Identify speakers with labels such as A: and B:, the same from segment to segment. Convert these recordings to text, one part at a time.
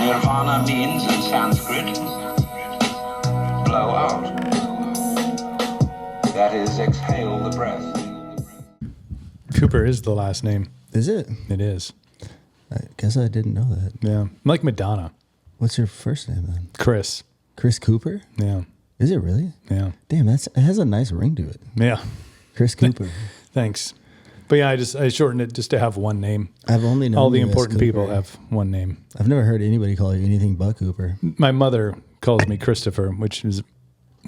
A: Nirvana means in Sanskrit, blow out. That is, exhale the breath.
B: Cooper is the last name.
C: Is it?
B: It is.
C: I guess I didn't know that.
B: Yeah. I'm like Madonna.
C: What's your first name then?
B: Chris.
C: Chris Cooper?
B: Yeah.
C: Is it really?
B: Yeah.
C: Damn, it has a nice ring to it.
B: Yeah.
C: Chris Cooper.
B: Thanks. But yeah, I shortened it just to have one name.
C: I've only known
B: all the
C: you as
B: important
C: Cooper.
B: people have one name.
C: I've never heard anybody call you anything but Cooper.
B: My mother calls me Christopher, which is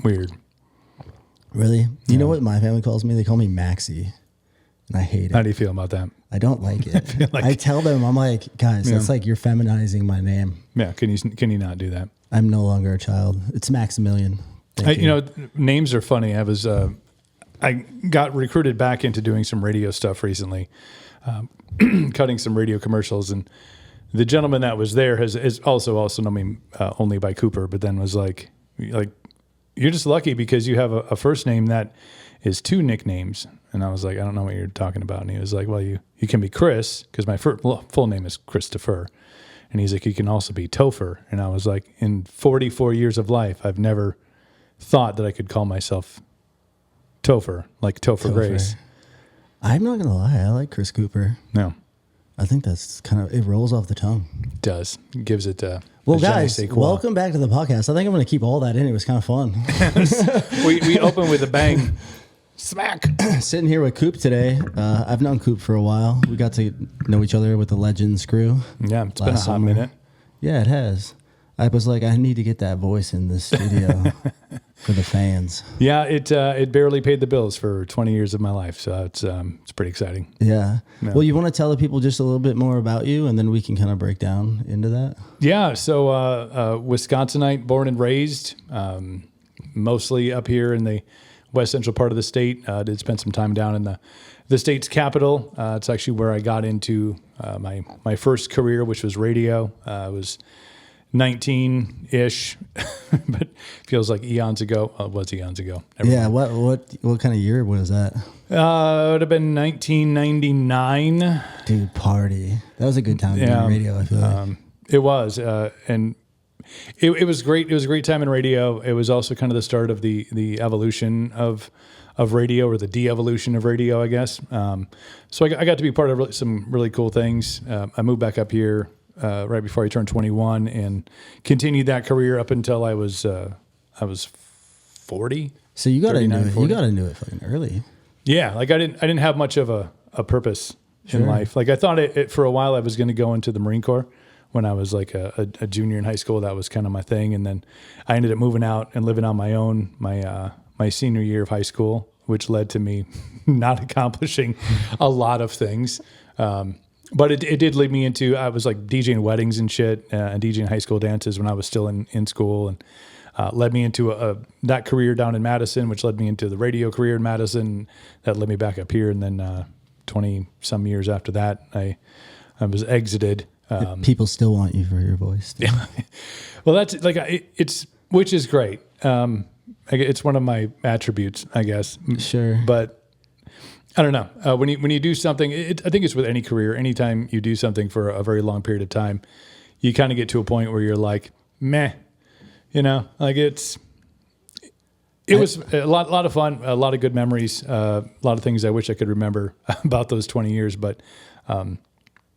B: weird.
C: Really? You know what my family calls me? They call me Maxie. And I hate it.
B: How do you feel about that?
C: I don't like it. I tell them, I'm like, guys, that's like you're feminizing my name.
B: Yeah. Can you not do that?
C: I'm no longer a child. It's Maximilian.
B: You know, names are funny. I got recruited back into doing some radio stuff recently, cutting some radio commercials, and the gentleman that was there is also known me only by Cooper, but then was like you're just lucky because you have a first name that is two nicknames. And I was like, I don't know what you're talking about. And he was like, well, you can be Chris, because my full name is Christopher. And he's like, you can also be Topher. And I was like, in 44 years of life, I've never thought that I could call myself Topher, like Topher Grace.
C: I'm not going to lie. I like Chris Cooper.
B: No.
C: I think that's it rolls off the tongue.
B: It does. It gives it
C: well, guys, welcome back to the podcast. I think I'm going to keep all that in. It was kind of fun.
B: we open with a bang. Smack.
C: Sitting here with Coop today. I've known Coop for a while. We got to know each other with the Legends crew.
B: Yeah, it's been a hot minute.
C: Yeah, it has. I was like, I need to get that voice in this studio for the fans.
B: Yeah, it barely paid the bills for 20 years of my life, so it's pretty exciting.
C: Yeah. Well, you want to tell the people just a little bit more about you, and then we can kind of break down into that? Yeah,
B: so Wisconsinite, born and raised, mostly up here in the west central part of the state. Did spend some time down in the state's capital. It's actually where I got into my first career, which was radio. I was 19-ish, but feels like eons ago. It was eons ago.
C: Yeah. What kind of year was that?
B: It would have been 1999.
C: Dude, party. That was a good time doing radio, I feel like.
B: It was, and it was great. It was a great time in radio. It was also kind of the start of the evolution of radio, or the de-evolution of radio, I guess. So I got to be part of some really cool things. I moved back up here right before I turned 21, and continued that career up until I was 40.
C: So you got into it. You got into it fucking early.
B: Yeah, like I didn't have much of a purpose in life. Like I thought for a while I was going to go into the Marine Corps. When I was like a junior in high school, that was kind of my thing. And then I ended up moving out and living on my own my senior year of high school, which led to me not accomplishing a lot of things. But it did lead me into, I was like DJing weddings and shit, and DJing high school dances when I was still in school, and led me into that career down in Madison, which led me into the radio career in Madison. That led me back up here. And then 20 some years after that, I was exited.
C: People still want you for your voice.
B: Yeah. Well, that's like, which is great. It's one of my attributes, I guess.
C: Sure.
B: But I don't know. When you do something, I think it's with any career, anytime you do something for a very long period of time, you kind of get to a point where you're like, meh, like it was a lot of fun, a lot of good memories, a lot of things I wish I could remember about those 20 years, but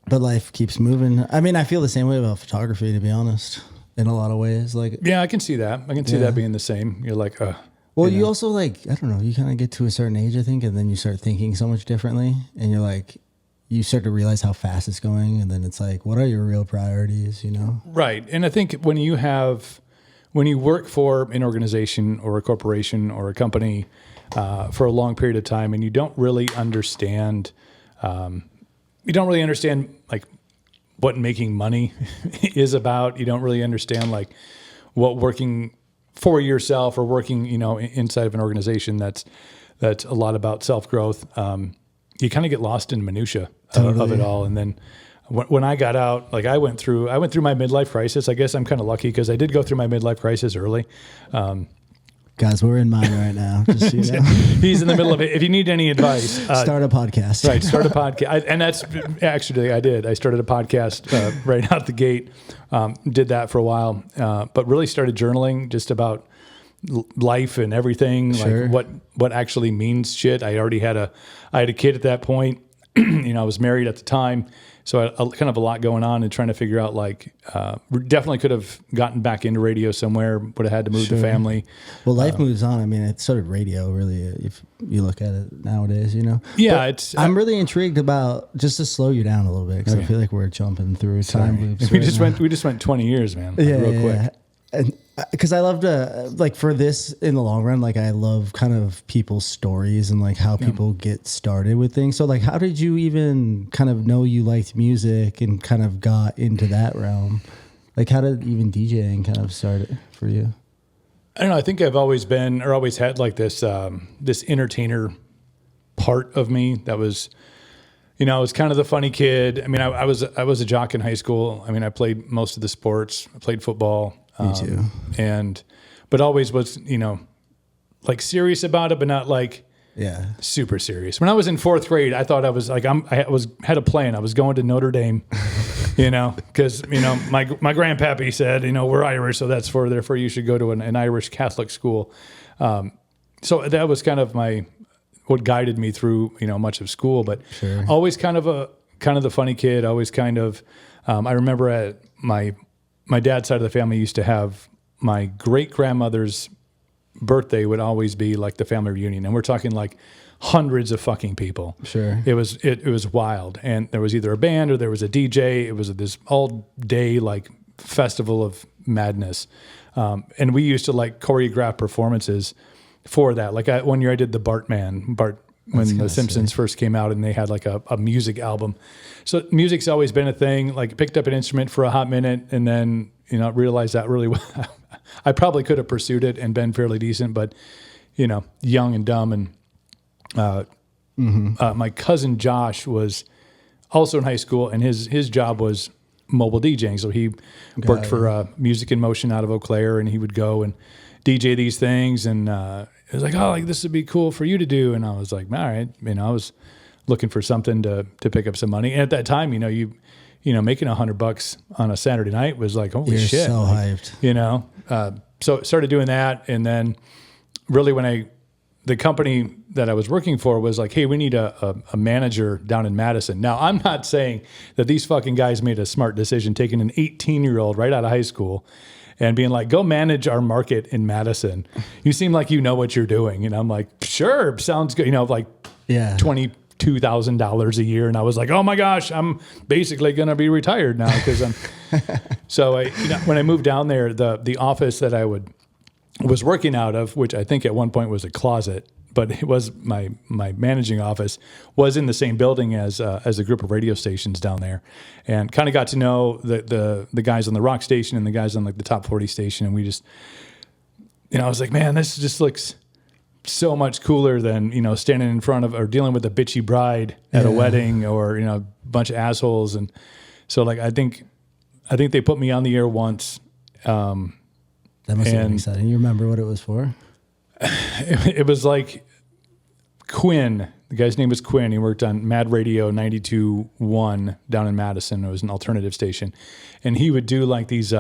C: life keeps moving. I mean, I feel the same way about photography, to be honest, in a lot of ways. Like,
B: yeah, I can see that. I can see that being the same. You're like,
C: well, you also like, I don't know, you kind of get to a certain age, I think, and then you start thinking so much differently, and you're like, you start to realize how fast it's going, and then it's like, what are your real priorities, Right.
B: And I think when you work for an organization or a corporation or a company for a long period of time, and you don't really understand like what making money is about. You don't really understand like what working for yourself or working, inside of an organization that's a lot about self-growth. You kind of get lost in minutia of it all. And then when I got out, like I went through my midlife crisis. I guess I'm kind of lucky because I did go through my midlife crisis early.
C: Guys, we're in mine right now. Just, you know.
B: He's in the middle of it. If you need any advice,
C: Start a podcast.
B: Right, start a podcast. And that's actually, I did. I started a podcast right out the gate. Did that for a while, but really started journaling just about life and everything,
C: Sure.
B: like what actually means shit. I had a kid at that point. You know, I was married at the time. So I kind of a lot going on and trying to figure out like, definitely could have gotten back into radio somewhere, would have had to move the family.
C: Well, life moves on. I mean, it started radio really, if you look at it nowadays, you know?
B: Yeah.
C: But I'm really intrigued about, just to slow you down a little bit, because I feel like we're jumping through time loops.
B: We just went 20 years, man. Like, real quick.
C: Yeah. And because I love to, like, for this in the long run, like, I love kind of people's stories and like how people get started with things. So like, how did you even kind of know you liked music and kind of got into that realm? Like, how did even DJing kind of start it for you?
B: I don't know. I think I've always been, or always had like this, this entertainer part of me that was, you know, I was kind of the funny kid. I mean, I was a jock in high school. I mean, I played most of the sports. I played football.
C: Me too.
B: But always was, you know, like serious about it, but not like super serious. When I was in fourth grade, I thought I was like, had a plan. I was going to Notre Dame, you know, because, you know, my grandpappy said, you know, we're Irish, so therefore you should go to an Irish Catholic school. So that was kind of what guided me through, you know, much of school, but always kind of the funny kid, always kind of, I remember at my dad's side of the family used to have my great grandmother's birthday would always be like the family reunion. And we're talking like hundreds of fucking people.
C: Sure.
B: It was wild. And there was either a band or there was a DJ. It was this all day like festival of madness. And we used to like choreograph performances for that. Like one year I did the Bart when The Simpsons first came out and they had like a music album. So music's always been a thing, like picked up an instrument for a hot minute and then, you know, realized that really well. I probably could have pursued it and been fairly decent, but, you know, young and dumb. And my cousin Josh was also in high school and his job was mobile DJing. So he worked for Music in Motion out of Eau Claire and he would go and DJ these things and it was like, oh, like this would be cool for you to do. And I was like, all right. You know, I was looking for something to pick up some money. And at that time, you know, making $100 on a Saturday night was like, holy shit.
C: So
B: like,
C: hyped.
B: You know, so started doing that. And then really when the company that I was working for was like, hey, we need a manager down in Madison. Now, I'm not saying that these fucking guys made a smart decision taking an 18-year-old right out of high school and being like, go manage our market in Madison. You seem like you know what you're doing. And I'm like, sure, sounds good. You know, like $22,000 a year. And I was like, oh my gosh, I'm basically going to be retired now because I'm. So when I moved down there, the office that I was working out of, which I think at one point was a closet, but it was my managing office, was in the same building as a group of radio stations down there, and kind of got to know the guys on the rock station and the guys on like the top 40 station, and we just, you know, I was like, man, this just looks so much cooler than, you know, standing in front of or dealing with a bitchy bride at a wedding or, you know, a bunch of assholes. And so like I think they put me on the air once.
C: That must have been exciting. You remember what it was for?
B: It was like Quinn. The guy's name was Quinn. He worked on Mad Radio 92.1 down in Madison. It was an alternative station. And he would do like these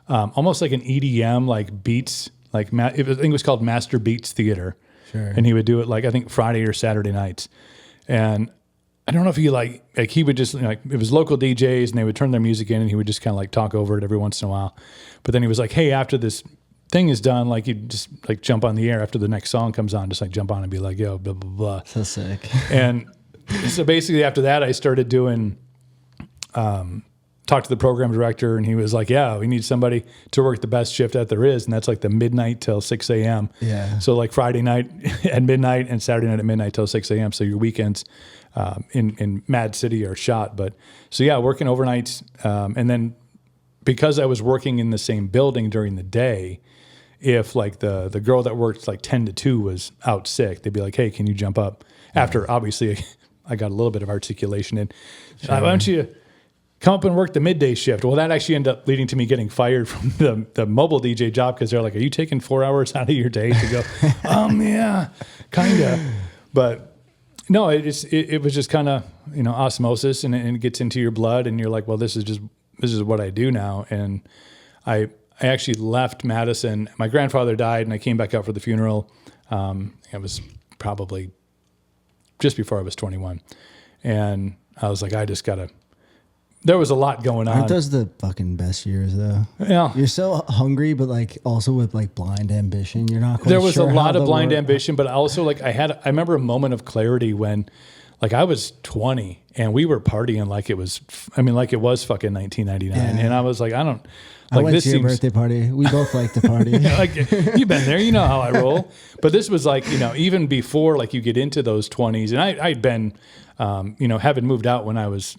B: almost like an EDM, like beats. Like I think it was called Master Beats Theater.
C: Sure.
B: And he would do it like, I think Friday or Saturday nights. And I don't know if he like he would just like, it was local DJs and they would turn their music in and he would just kind of like talk over it every once in a while. But then he was like, hey, after this thing is done, like you just like jump on the air after the next song comes on, just like jump on and be like, yo, blah, blah, blah.
C: So sick.
B: And so basically after that, I started doing, talked to the program director and he was like, yeah, we need somebody to work the best shift that there is. And that's like the midnight till 6 a.m.
C: Yeah.
B: So like Friday night at midnight and Saturday night at midnight till 6 a.m. So your weekends in Mad City are shot. But so yeah, working overnights. And then because I was working in the same building during the day, if like the girl that worked like 10 to 2 was out sick, they'd be like, hey, can you jump up? After obviously I got a little bit of articulation in. Sure. Why don't you come up and work the midday shift. Well, that actually ended up leading to me getting fired from the mobile DJ job because they're like, are you taking 4 hours out of your day to go? Yeah, kind of. But no, it was just kind of, osmosis, and it gets into your blood, and you're like, well, this is what I do now. And I actually left Madison. My grandfather died, and I came back out for the funeral. It was probably just before I was 21. And I was like, there was a lot going on.
C: Aren't those the fucking best years though?
B: Yeah.
C: You're so hungry, but like also with like blind ambition. You're not quite
B: There was
C: sure
B: a lot
C: how
B: of blind ambition, but also like I remember a moment of clarity when like I was 20 and we were partying like it was fucking 1999.
C: Yeah.
B: And I was like, I
C: went to your birthday party. We both like to party.
B: like you've been there, you know how I roll. But this was like, even before like you get into those 20s, and I'd been, having moved out when I was,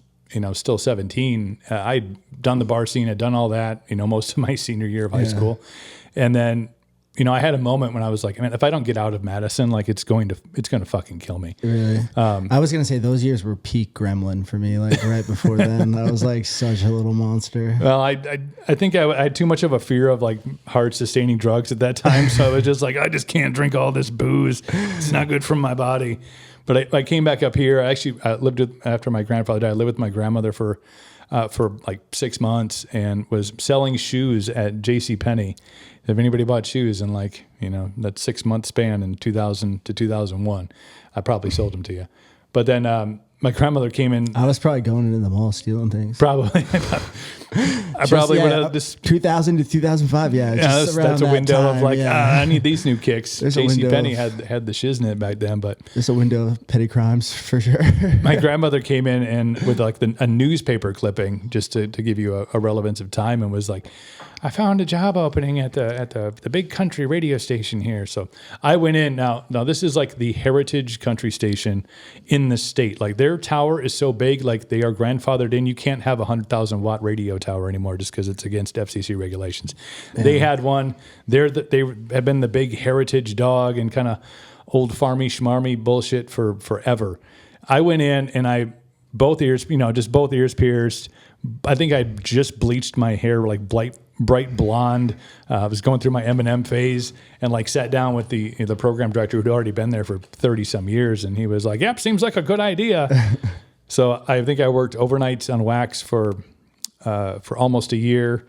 B: still 17, I'd done the bar scene, I'd done all that, most of my senior year of high school. And then, I had a moment when I was like, man, if I don't get out of Madison, like it's going to fucking kill me.
C: Really? I was going to say those years were peak gremlin for me. Like right before then, I was like such a little monster.
B: Well, I think I had too much of a fear of like hard sustaining drugs at that time. So I was just like, I just can't drink all this booze. It's not good for my body. But I came back up here. I actually after my grandfather died, I lived with my grandmother for like 6 months and was selling shoes at JCPenney. If anybody bought shoes in like, that 6 month span in 2000 to 2001, I probably sold them to you. But then my grandmother came in.
C: I was probably going into the mall stealing things.
B: Probably. I probably would have just
C: 2000 to 2005. Yeah.
B: That's a window
C: time,
B: of like, I need these new kicks. JCPenney
C: of,
B: had the shiznit back then, but
C: there's a window of petty crimes for sure.
B: My grandmother came in and with like a newspaper clipping just to give you a relevance of time, and was like, I found a job opening at the big country radio station here. So I went in. Now this is like the heritage country station in the state. Like their tower is so big, like they are grandfathered in. You can't have a 100,000 watt radio tower anymore just because it's against FCC regulations. Yeah. They had one. They have been the big heritage dog and kind of old farmy schmarmy bullshit for forever. I went in and both ears pierced. I think I just bleached my hair like bright blonde. I was going through my M&M phase and like sat down with the program director who'd already been there for 30 some years. And he was like, yep, seems like a good idea. So I think I worked overnights on wax for almost a year,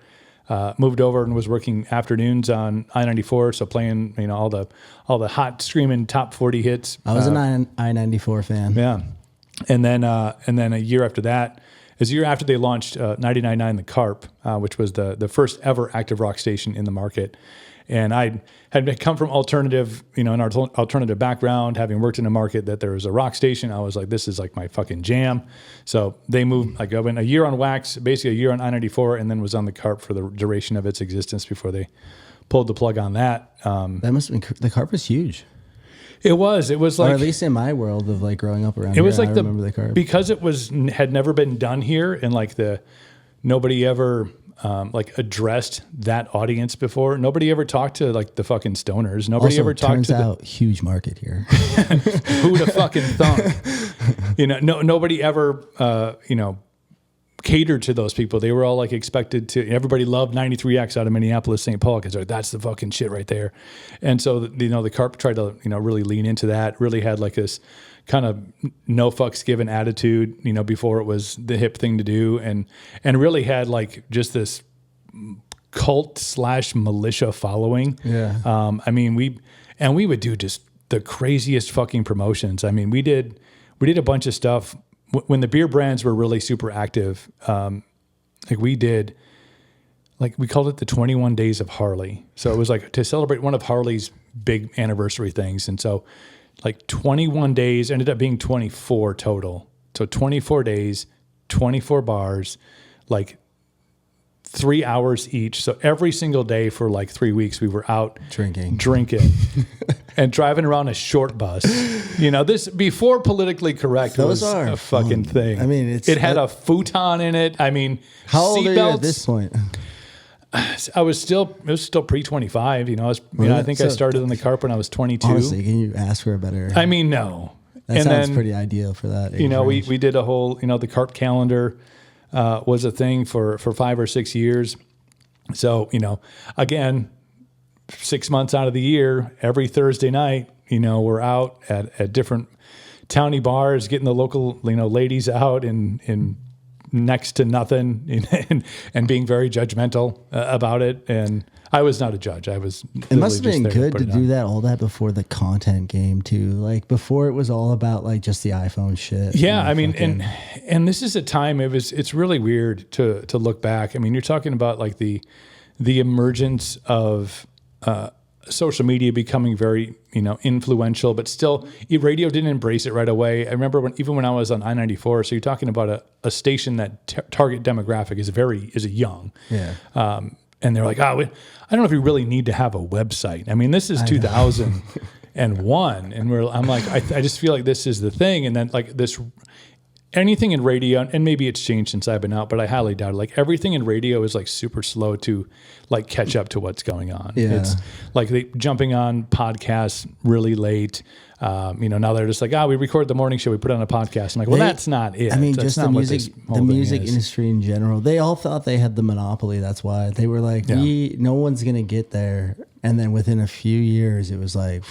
B: moved over and was working afternoons on I-94. So playing, all the hot screaming top 40 hits.
C: I was an I-94 fan.
B: Yeah. And then a year after that, it was a year after they launched 99.9 The Carp, which was the first ever active rock station in the market. And I had come from alternative, an alternative background, having worked in a market that there was a rock station. I was like, this is like my fucking jam. So they moved, like I went a year on wax, basically a year on I-94, and then was on The Carp for the duration of its existence before they pulled the plug on that.
C: That must have been, The Carp was huge.
B: It was like, or
C: at least in my world of like growing up around
B: it was
C: here,
B: like
C: I remember The Carp.
B: Because it had never been done here, and like nobody ever like addressed that audience before. Nobody ever talked to like the fucking stoners. Nobody ever talked to
C: out huge market here.
B: Who'd have fucking thunk? Nobody ever catered to those people. They were all like expected to. Everybody loved 93X out of Minneapolis, St. Paul, because that's the fucking shit right there. And so the Carp tried to really lean into that. Really had like this kind of no fucks given attitude. Before it was the hip thing to do, and really had like just this cult / militia following.
C: Yeah.
B: We would do just the craziest fucking promotions. I mean, we did a bunch of stuff. When the beer brands were really super active, we called it the 21 Days of Harley. So it was like to celebrate one of Harley's big anniversary things. And so like 21 days ended up being 24 total. So 24 days, 24 bars, like 3 hours each. So every single day for like 3 weeks, we were out drinking and driving around a short bus. This before politically correct was a fucking thing. I mean, it had a futon in it. I mean,
C: how old are you at this point?
B: It was still pre-25. I think I started in the Carp when I was 22.
C: Honestly, can you ask for a better?
B: I mean, no.
C: That sounds pretty ideal for that.
B: We did a whole, the Carp calendar. was a thing for 5 or 6 years. So, again, 6 months out of the year, every Thursday night, we're out at different towny bars, getting the local, ladies out in next to nothing and being very judgmental about it. And I was not a judge. I was.
C: It must have been good to do all that before the content game too. Like before, it was all about like just the iPhone shit.
B: Yeah, I mean, and this is a time. It's really weird to look back. I mean, you're talking about like the emergence of social media becoming very influential, but still, radio didn't embrace it right away. I remember even when I was on I-94. So you're talking about a station that target demographic is young. Yeah. And they're like, I don't know if we really need to have a website. I mean, this is 2001, and I'm like, I just feel like this is the thing, and then like this. Anything in radio, and maybe it's changed since I've been out, but I highly doubt it. Like everything in radio is like super slow to like catch up to what's going on. Yeah. It's like jumping on podcasts really late. Now they're just like, we record the morning show, we put on a podcast. I'm like, well, that's not it.
C: I mean,
B: that's
C: just the music industry in general. They all thought they had the monopoly. That's why they were like, no one's gonna get there. And then within a few years, it was like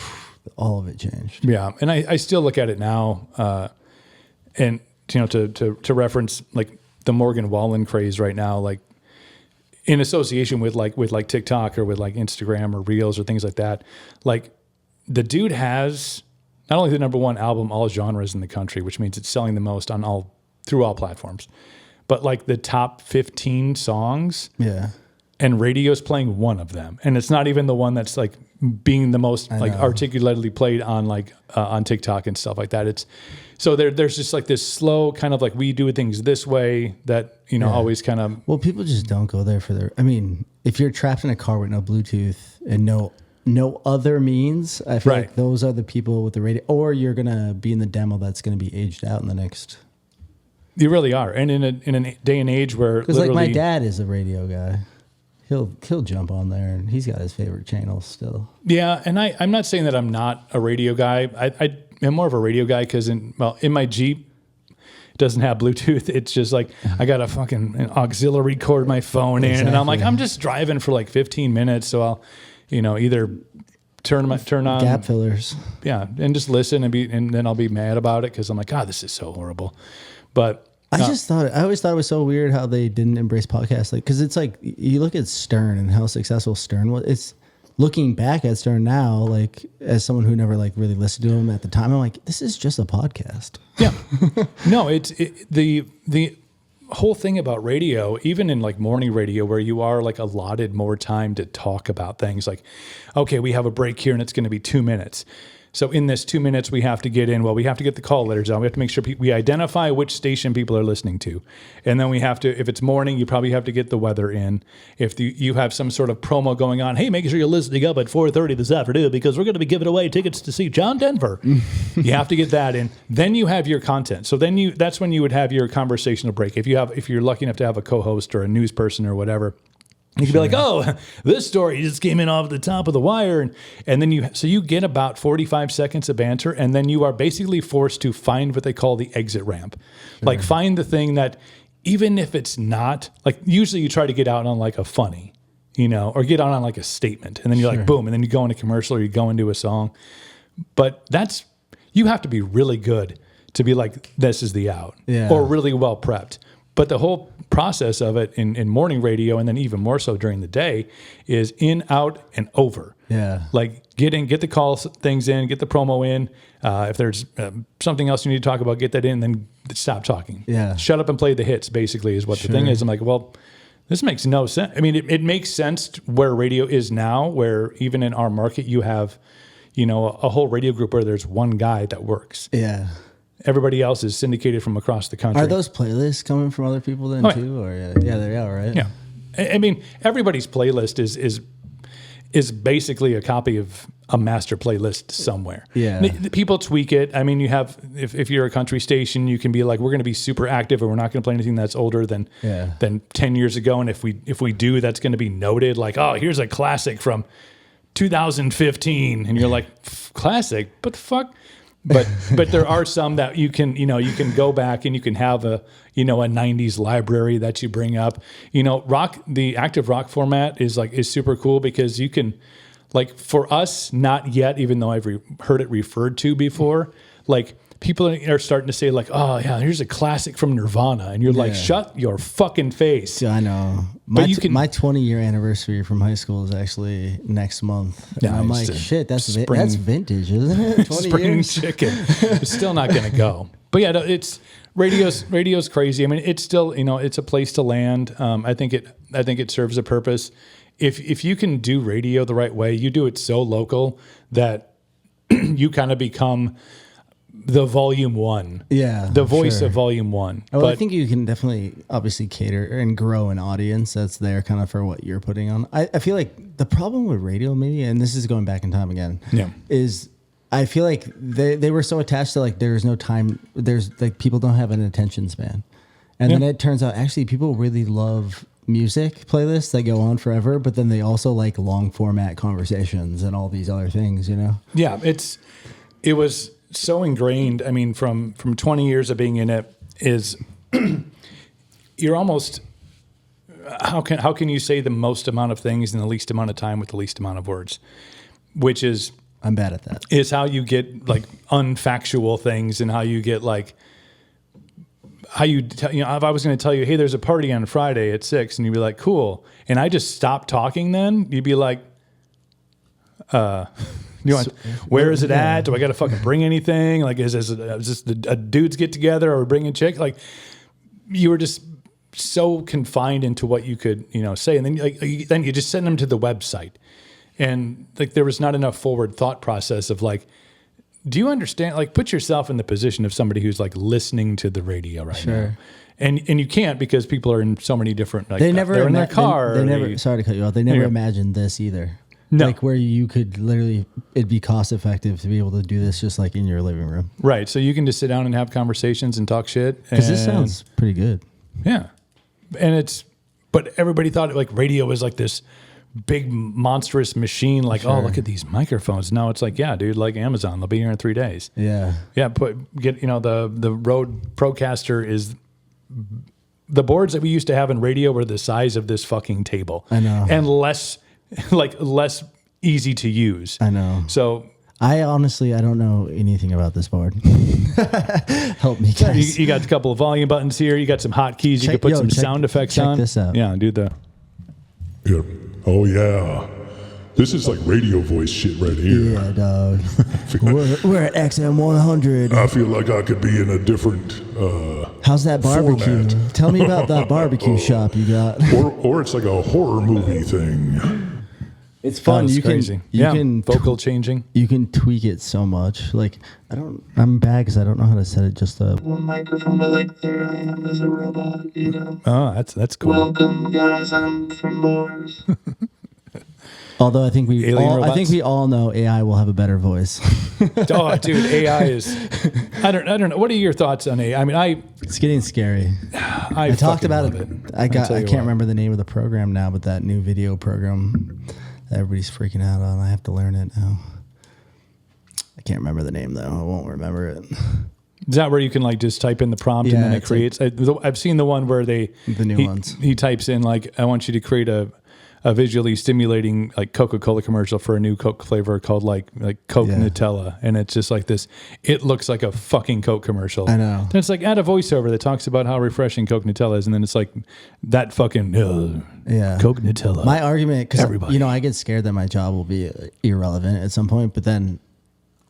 C: all of it changed.
B: Yeah, and I still look at it now, and. To reference like the Morgan Wallen craze right now, like in association with TikTok or with like Instagram or Reels or things like that, like the dude has not only the number one album, all genres in the country, which means it's selling the most through all platforms, but like the top 15 songs. Yeah. And radio's playing one of them. And it's not even the one that's like being the most like articulately played on like on TikTok and stuff like that. So there's just like this slow kind of like we do things this way that, always kind of.
C: Well, people just don't go there I mean, if you're trapped in a car with no Bluetooth and no other means, I feel like those are the people with the radio, or you're going to be in the demo that's going to be aged out in the next.
B: You really are. And in a day and age where
C: because like my dad is a radio guy. He'll jump on there, and he's got his favorite channels still. Yeah,
B: and I'm not saying that I'm not a radio guy. I am more of a radio guy because in my Jeep, it doesn't have Bluetooth. It's just like I got a fucking auxiliary cord my phone in, and I'm like I'm just driving for like 15 minutes, so I'll either turn on
C: gap fillers,
B: and just listen and then I'll be mad about it because I'm like, God, this is so horrible, but.
C: I always thought it was so weird how they didn't embrace podcasts. Like, cause it's like, you look at Stern and how successful Stern was. It's looking back at Stern now, like as someone who never like really listened to him at the time, I'm like, this is just a podcast.
B: Yeah. No, the whole thing about radio, even in like morning radio where you are like allotted more time to talk about things like, okay, we have a break here and it's going to be 2 minutes. So in this 2 minutes, we have to get the call letters on. We have to make sure we identify which station people are listening to. And then we have to, if it's morning, you probably have to get the weather in. If you have some sort of promo going on, hey, make sure you're listening up at 4:30 this afternoon because we're going to be giving away tickets to see John Denver. You have to get that in. Then you have your content. So then that's when you would have your conversational break. If you're lucky enough to have a co-host or a news person or whatever, you could be like, oh, this story just came in off the top of the wire. And then you get about 45 seconds of banter, and then you are basically forced to find what they call the exit ramp. Sure. Like find the thing that, even if it's not, like usually you try to get out on like a funny, or get out on like a statement. And then you're like, boom, and then you go into commercial or you go into a song. But you have to be really good to be like, this is the out. Yeah. Or really well prepped. But the whole process of it in morning radio, and then even more so during the day, is in, out, and over. Yeah. Like get the call things in, get the promo in. If there's something else you need to talk about, get that in, then stop talking. Yeah. Shut up and play the hits, basically, is what the thing is. I'm like, well, this makes no sense. I mean, it makes sense where radio is now, where even in our market, you have, a whole radio group where there's one guy that works. Yeah. Everybody else is syndicated from across the country.
C: Are those playlists coming from other people then too? Or yeah, they are, right?
B: Yeah. I mean, everybody's playlist is basically a copy of a master playlist somewhere. Yeah. People tweak it. I mean, you have, if you're a country station, you can be like, we're going to be super active and we're not going to play anything that's older than 10 years ago. And if we do, that's going to be noted. Like, oh, here's a classic from 2015. And you're like, classic? But the fuck? but there are some that you can go back and you can have a 90s library that you bring up. The active rock format is super cool because you can, like, for us, not yet, even though I've heard it referred to before, like, people are starting to say, like, oh yeah, here's a classic from Nirvana, and you're like, shut your fucking face.
C: Yeah, I know. My 20-year anniversary from high school is actually next month. And I'm like, shit, that's vintage, isn't it? 20
B: spring
C: years?
B: chicken. It's still not going to go. But yeah, it's radio's crazy. I mean, it's still, it's a place to land. I think it serves a purpose. If you can do radio the right way, you do it so local that you kind of become the volume one. Yeah. The voice of volume one.
C: Well, I think you can definitely obviously cater and grow an audience that's there kind of for what you're putting on. I feel like the problem with radio maybe, and this is going back in time again, is I feel like they were so attached to, like, there's no time, there's like, people don't have an attention span. And then it turns out actually people really love music playlists that go on forever, but then they also like long format conversations and all these other things, Yeah,
B: it was so ingrained. I mean, from 20 years of being in it, is you're almost, how can you say the most amount of things in the least amount of time with the least amount of words, which is,
C: I'm bad at that,
B: is how you get like unfactual things, and how you get like, how you if I was going to tell you, hey, there's a party on Friday at 6, and you'd be like, cool, and I just stopped talking, then you'd be like, where is it at? Do I got to fucking bring anything? Like, is this a dudes get together, or we bring a chick? Like, you were just so confined into what you could, say. And then then you just send them to the website, and like, there was not enough forward thought process of like, do you understand? Like, put yourself in the position of somebody who's like listening to the radio right now. And you can't, because people are in so many different, like, they're in their car.
C: They never, sorry to cut you off. They never imagined this either.
B: No.
C: Like, where you could literally, it'd be cost effective to be able to do this just like in your living room.
B: Right. So you can just sit down and have conversations and talk shit.
C: Because this sounds pretty good.
B: Yeah. And but everybody thought like radio was like this big monstrous machine. Like, oh, look at these microphones. No, it's like, yeah, dude, like Amazon, they'll be here in 3 days.
C: Yeah.
B: Yeah. The Rode Procaster is, the boards that we used to have in radio were the size of this fucking table.
C: I know.
B: And less easy to use.
C: I know.
B: So
C: I don't know anything about this board. Help me, guys.
B: You got a couple of volume buttons here. You got some hotkeys. You can put some sound effects on.
C: Check this out.
B: Yeah, do the.
D: Yeah. Oh yeah. This is like radio voice shit right here.
C: Yeah, dog. we're at XM 100.
D: I feel like I could be in a different.
C: How's that barbecue?
D: Format.
C: Tell me about that barbecue shop you got.
D: Or it's like a horror movie thing.
C: It's fun.
B: You can vocal changing.
C: You can tweak it so much. Like, I'm bad because I don't know how to set it just up.
E: One microphone, but like there I am as a robot,
B: Oh, that's cool.
E: Welcome, guys. I'm from Mars.
C: Although I think we all know AI will have a better voice.
B: Oh, dude, AI is. I don't know. What are your thoughts on AI? I mean,
C: it's getting scary.
B: I
C: talked about it. I can't
B: what.
C: remember the name of the program now, but that new video program that everybody's freaking out on. I have to learn it now. I can't remember the name though. I won't remember it.
B: Is that where you can like just type in the prompt and then it creates? I've seen the one where the new ones. He types in like, I want you to create a visually stimulating like Coca-Cola commercial for a new Coke flavor called like Coke Nutella, and it's just like this. It looks like a fucking Coke commercial.
C: I know.
B: Then it's like add a voiceover that talks about how refreshing Coke Nutella is, and then it's like that fucking Coke Nutella.
C: My argument, because I get scared that my job will be irrelevant at some point, but then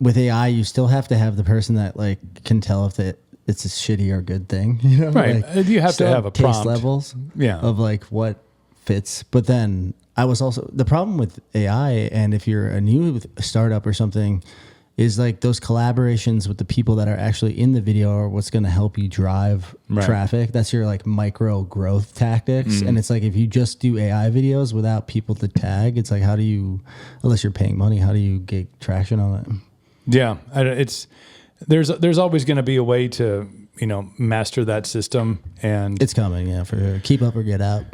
C: with AI, you still have to have the person that like can tell if it's a shitty or good thing.
B: Right?
C: Like,
B: you have to have a prompt.
C: Taste levels. Of like what fits. But then I was also, the problem with AI, and if you're a new startup or something, is like those collaborations with the people that are actually in the video are what's going to help you drive traffic. That's your like micro growth tactics. And it's like, if you just do AI videos without people to tag, it's like, how do you, unless you're paying money, how do you get traction on it?
B: Yeah. There's always going to be a way to master that system. And
C: It's coming, yeah, for sure. Keep up or get out.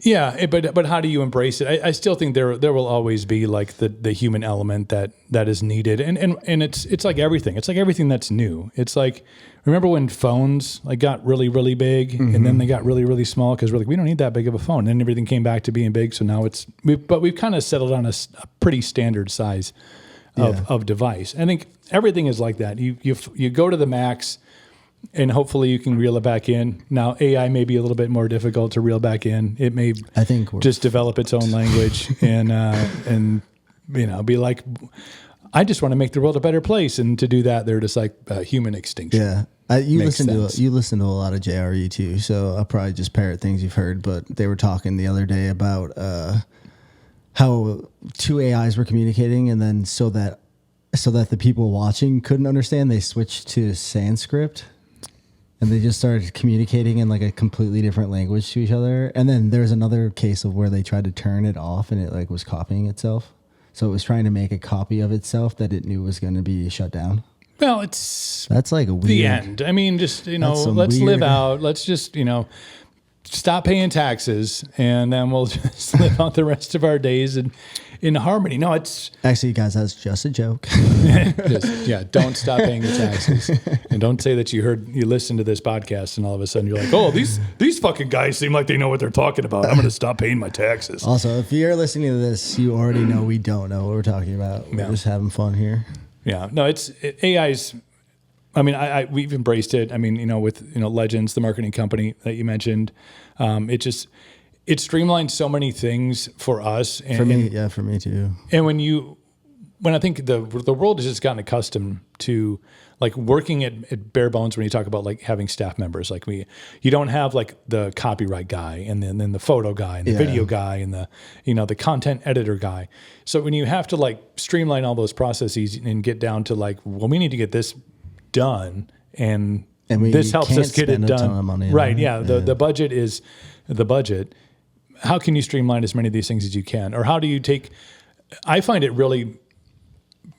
B: yeah, but how do you embrace it? I still think there will always be like the human element that is needed, and it's like everything. It's like everything that's new. It's like, remember when phones like got really really big, and then they got really really small because we're like, we don't need that big of a phone. And then everything came back to being big. So now we've kind of settled on a pretty standard size of device. I think everything is like that. You go to the max. And hopefully you can reel it back in. Now AI may be a little bit more difficult to reel back in. It may,
C: I think,
B: just develop its own language and be like, I just want to make the world a better place. And to do that, they're just like human extinction.
C: Yeah, you
B: Makes
C: listen to a lot of JRE too. So I'll probably just parrot things you've heard. But they were talking the other day about how two AIs were communicating, and then so that the people watching couldn't understand, they switched to Sanskrit. And they just started communicating in like a completely different language to each other. And then there's another case of where they tried to turn it off and it like was copying itself. So it was trying to make a copy of itself that it knew was going to be shut down.
B: Well,
C: that's like a weird,
B: the end. I mean, just, let's live out. Let's just, stop paying taxes, and then we'll just live out the rest of our days in harmony. No, it's
C: actually, guys, that's just a joke.
B: Don't stop paying the taxes, and don't say that you listened to this podcast, and all of a sudden you're like, oh, these fucking guys seem like they know what they're talking about. I'm going to stop paying my taxes.
C: Also, if you're listening to this, you already know we don't know what we're talking about. We're just having fun here.
B: Yeah, no, AI's. I mean, we've embraced it. I mean, with Legends, the marketing company that you mentioned, it streamlined so many things for us. And,
C: for me too.
B: And when I think the world has just gotten accustomed to like working at bare bones. When you talk about like having staff members, like you don't have like the copyright guy and then the photo guy and the video guy and the content editor guy. So when you have to like streamline all those processes and get down to like, well, we need to get this done, and this helps us get it done. Right? Yeah. The budget is the budget. How can you streamline as many of these things as you can, or how do you take? I find it really,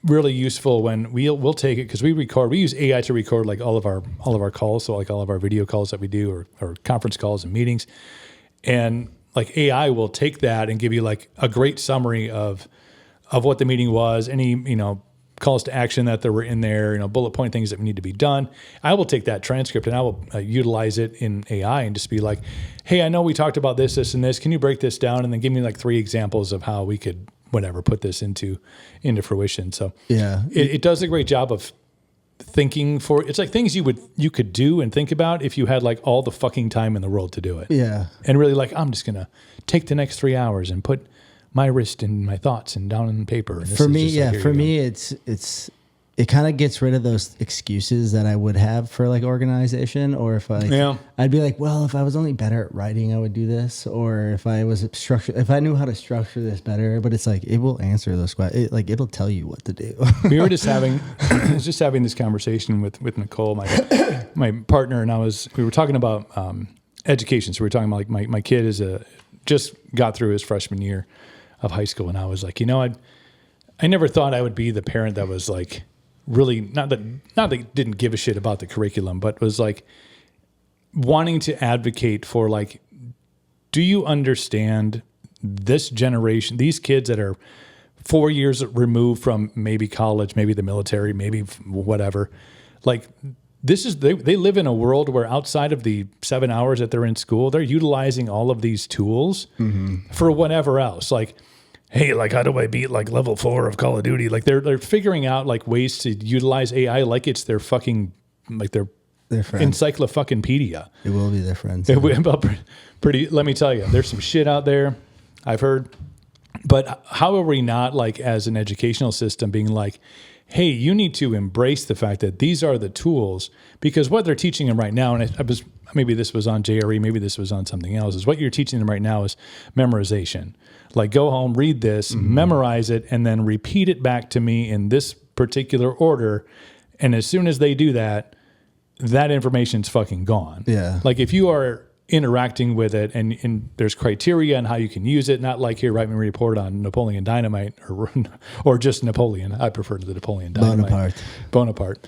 B: really useful when we'll take it because we use AI to record like all of our calls, so like all of our video calls that we do, or conference calls and meetings, and like AI will take that and give you like a great summary of what the meeting was, any calls to action that there were in there, bullet point things that need to be done. I will take that transcript and I will utilize it in AI and just be like, hey, I know we talked about this, and this. Can you break this down and then give me like 3 examples of how we could put this into fruition. So it does a great job of thinking it's like things you could do and think about if you had like all the fucking time in the world to do it.
C: Yeah.
B: And really like, I'm just going to take the next 3 hours and put my wrist and my thoughts and down on paper. And
C: for me, it kind of gets rid of those excuses that I would have for like organization, or if I'd be like, well, if I was only better at writing, I would do this, or if I knew how to structure this better. But it's like, it will answer those questions. It'll tell you what to do.
B: We were just having this conversation with Nicole, my partner, and we were talking about education. So we were talking about like my kid just got through his freshman year of high school, and I was like, I never thought I would be the parent that was like really not that didn't give a shit about the curriculum, but was like wanting to advocate for like, do you understand this generation, these kids that are 4 years removed from maybe college, maybe the military, maybe whatever, like they live in a world where outside of the 7 hours that they're in school, they're utilizing all of these tools for whatever else. Like, hey, like how do I beat like level 4 of Call of Duty? Like they're figuring out like ways to utilize AI like it's their fucking like their encyclopedia.
C: It will be their friends.
B: Pretty. Let me tell you, there's some shit out there I've heard, but how are we not like as an educational system being like, hey, you need to embrace the fact that these are the tools, because what they're teaching them right now, and maybe this was on JRE, maybe this was on something else, is what you're teaching them right now is memorization. Like go home, read this, memorize it, and then repeat it back to me in this particular order. And as soon as they do that, that information's fucking gone.
C: Yeah.
B: Like if you are interacting with it and there's criteria on how you can use it, not like here, write me a report on Napoleon Dynamite or just Napoleon. I prefer the Napoleon Dynamite.
C: Bonaparte.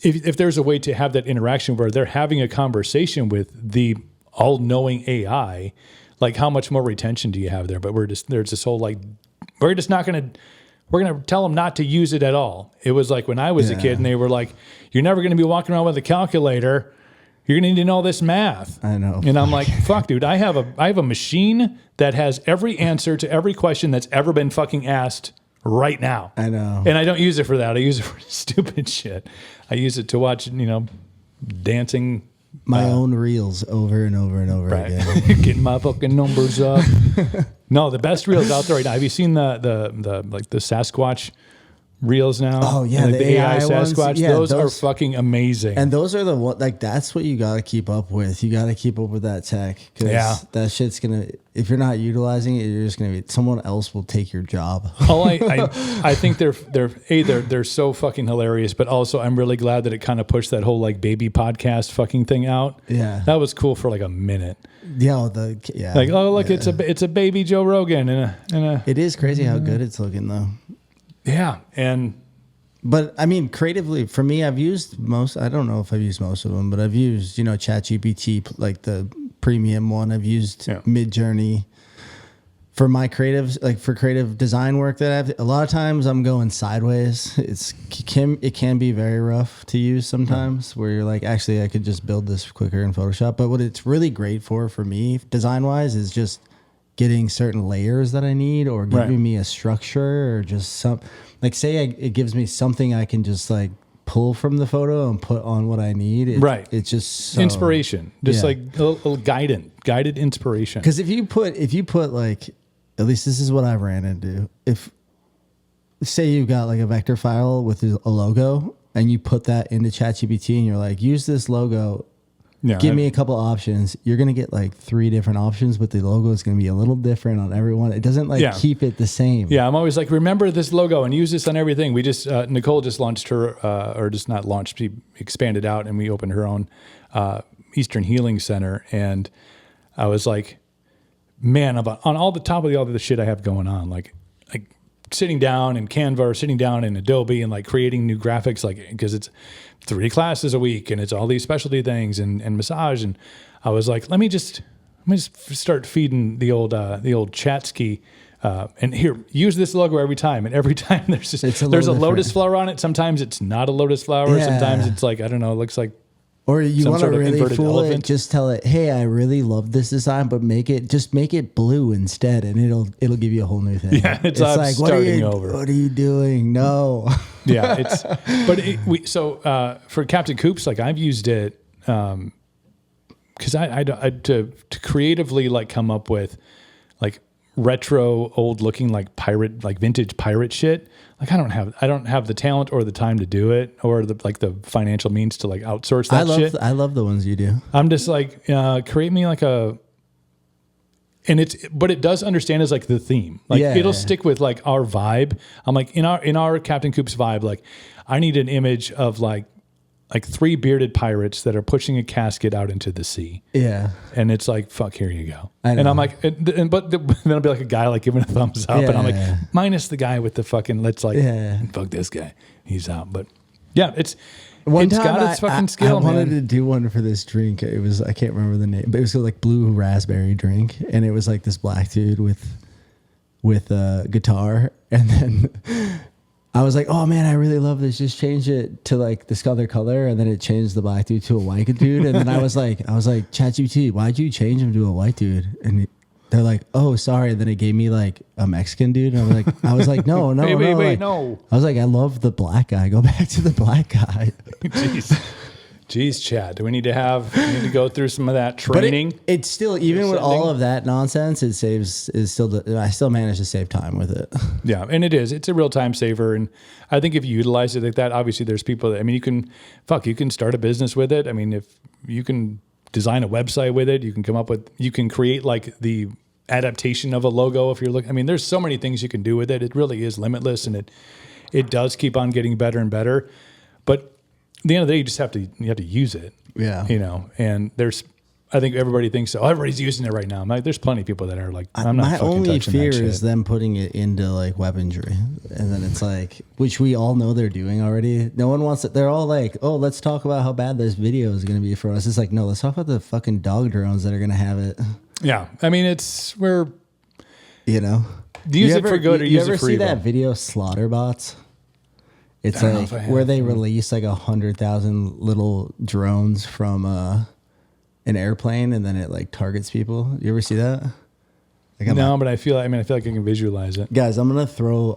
B: if there's a way to have that interaction where they're having a conversation with the all-knowing AI, like how much more retention do you have there? But there's this whole like, we're going to tell them not to use it at all. It was like when I was a kid and they were like, you're never going to be walking around with a calculator. You're going to need to know this math.
C: I know.
B: And I'm like, fuck, dude, I have a machine that has every answer to every question that's ever been fucking asked right now.
C: I know.
B: And I don't use it for that. I use it for stupid shit. I use it to watch, dancing.
C: My own reels over and over and over again.
B: Getting my fucking numbers up. No, the best reels out there right now. Have you seen the Sasquatch reels now?
C: Oh yeah,
B: like the AI
C: ones.
B: Sasquatch.
C: Yeah,
B: those are fucking amazing.
C: And those are the one, like that's what you got to keep up with. You got to keep up with that tech because that shit's gonna. If you're not utilizing it, you're just gonna be. Someone else will take your job.
B: Oh, I think they're so fucking hilarious, but also I'm really glad that it kind of pushed that whole like baby podcast fucking thing out.
C: Yeah,
B: that was cool for like a minute.
C: Yeah,
B: like oh look, it's a baby Joe Rogan and a.
C: It is crazy how good it's looking though.
B: Yeah,
C: but I mean, creatively for me, I've used most. I don't know if I've used most of them, but I've used ChatGPT, like the premium one. I've used Midjourney for my creatives, like for creative design work that I have. A lot of times I'm going sideways. It can be very rough to use sometimes, where you're like, actually, I could just build this quicker in Photoshop. But what it's really great for me, design wise, is just getting certain layers that I need, or giving me a structure, or just some, like say it gives me something I can just like pull from the photo and put on what I need. It's just
B: inspiration, just like a little guided inspiration.
C: Because if you put like, at least this is what I've ran into. If say you've got like a vector file with a logo and you put that into ChatGPT and you're like, use this logo. Yeah, give me a couple options. You're going to get like 3 different options, but the logo is going to be a little different on everyone. It doesn't keep it the same.
B: Yeah, I'm always like, remember this logo and use this on everything. We just, Nicole just launched her, or just not launched, she expanded out and we opened her own Eastern Healing Center. And I was like, man, on all the top of all the shit I have going on, like sitting down in Canva or sitting down in Adobe and like creating new graphics, like, because it's 3 classes a week and it's all these specialty things and massage. And I was like, let me just start feeding the old Chatsky. And here, use this logo every time. And every time there's a lotus flower on it. Sometimes it's not a lotus flower. Yeah. Sometimes it's like, I don't know, it looks like.
C: Or you want to really fool it, just tell it, hey, I really love this design, but make it blue instead, and it'll give you a whole new thing.
B: Yeah, it's like, what are
C: you doing? No.
B: Yeah, for Captain Coop's, like I've used it because I to creatively like come up with like retro old looking like pirate, like vintage pirate shit. Like I don't have the talent or the time to do it, or the financial means to like outsource that shit.
C: I love the ones you do.
B: I'm just like, create me like but it does understand as like the theme. Like it'll stick with like our vibe. I'm like in our Captain Coop's vibe, like I need an image of like 3 bearded pirates that are pushing a casket out into the sea. Yeah. And it's like, fuck, here you go. And I'm like, then I'll be like a guy like giving a thumbs up. And I'm like, minus the guy with the fucking, let's like, fuck this guy. He's out. But yeah, it's got its fucking skill,
C: I wanted to do one for this drink. It was, I can't remember the name, but it was like blue raspberry drink. And it was like this black dude with a guitar. And then I was like, oh man, I really love this. Just change it to like this other color. And then it changed the black dude to a white dude. And then I was like, ChatGPT, why'd you change him to a white dude? And they're like, oh, sorry. And then it gave me like a Mexican dude. And I was like, no.
B: Wait, no.
C: I was like, I love the black guy. Go back to the black guy.
B: Jeez, Chad, do we need to go through some of that training?
C: But it's still, even with all of that nonsense, I still manage to save time with it.
B: Yeah, and it's a real time saver. And I think if you utilize it like that, obviously there's people that, I mean, you can start a business with it. I mean, if you can design a website with it, you can create like the adaptation of a logo if you're looking. I mean, there's so many things you can do with it. It really is limitless, and it does keep on getting better and better. But at the end of the day, you have to use it. Yeah. And I think everybody thinks, oh, everybody's using it right now. I'm like, there's plenty of people that are like, I'm not
C: My
B: fucking
C: only
B: touching
C: fear
B: that shit.
C: is them putting it into like weaponry, and then it's like, which we all know they're doing already. No one wants it. They're all like, oh, let's talk about how bad this video is going to be for us. It's like, no, let's talk about the fucking dog drones that are going to have it.
B: Yeah, I mean, we're
C: Use
B: it for good or use it for
C: see
B: evil.
C: that video Slaughter Bots? It's
B: I don't know
C: like
B: if I have.
C: where they release like 100,000 little drones from an airplane, and then it like targets people. You ever see that? Like,
B: No, but I feel like I can visualize it.
C: guys, I'm gonna throw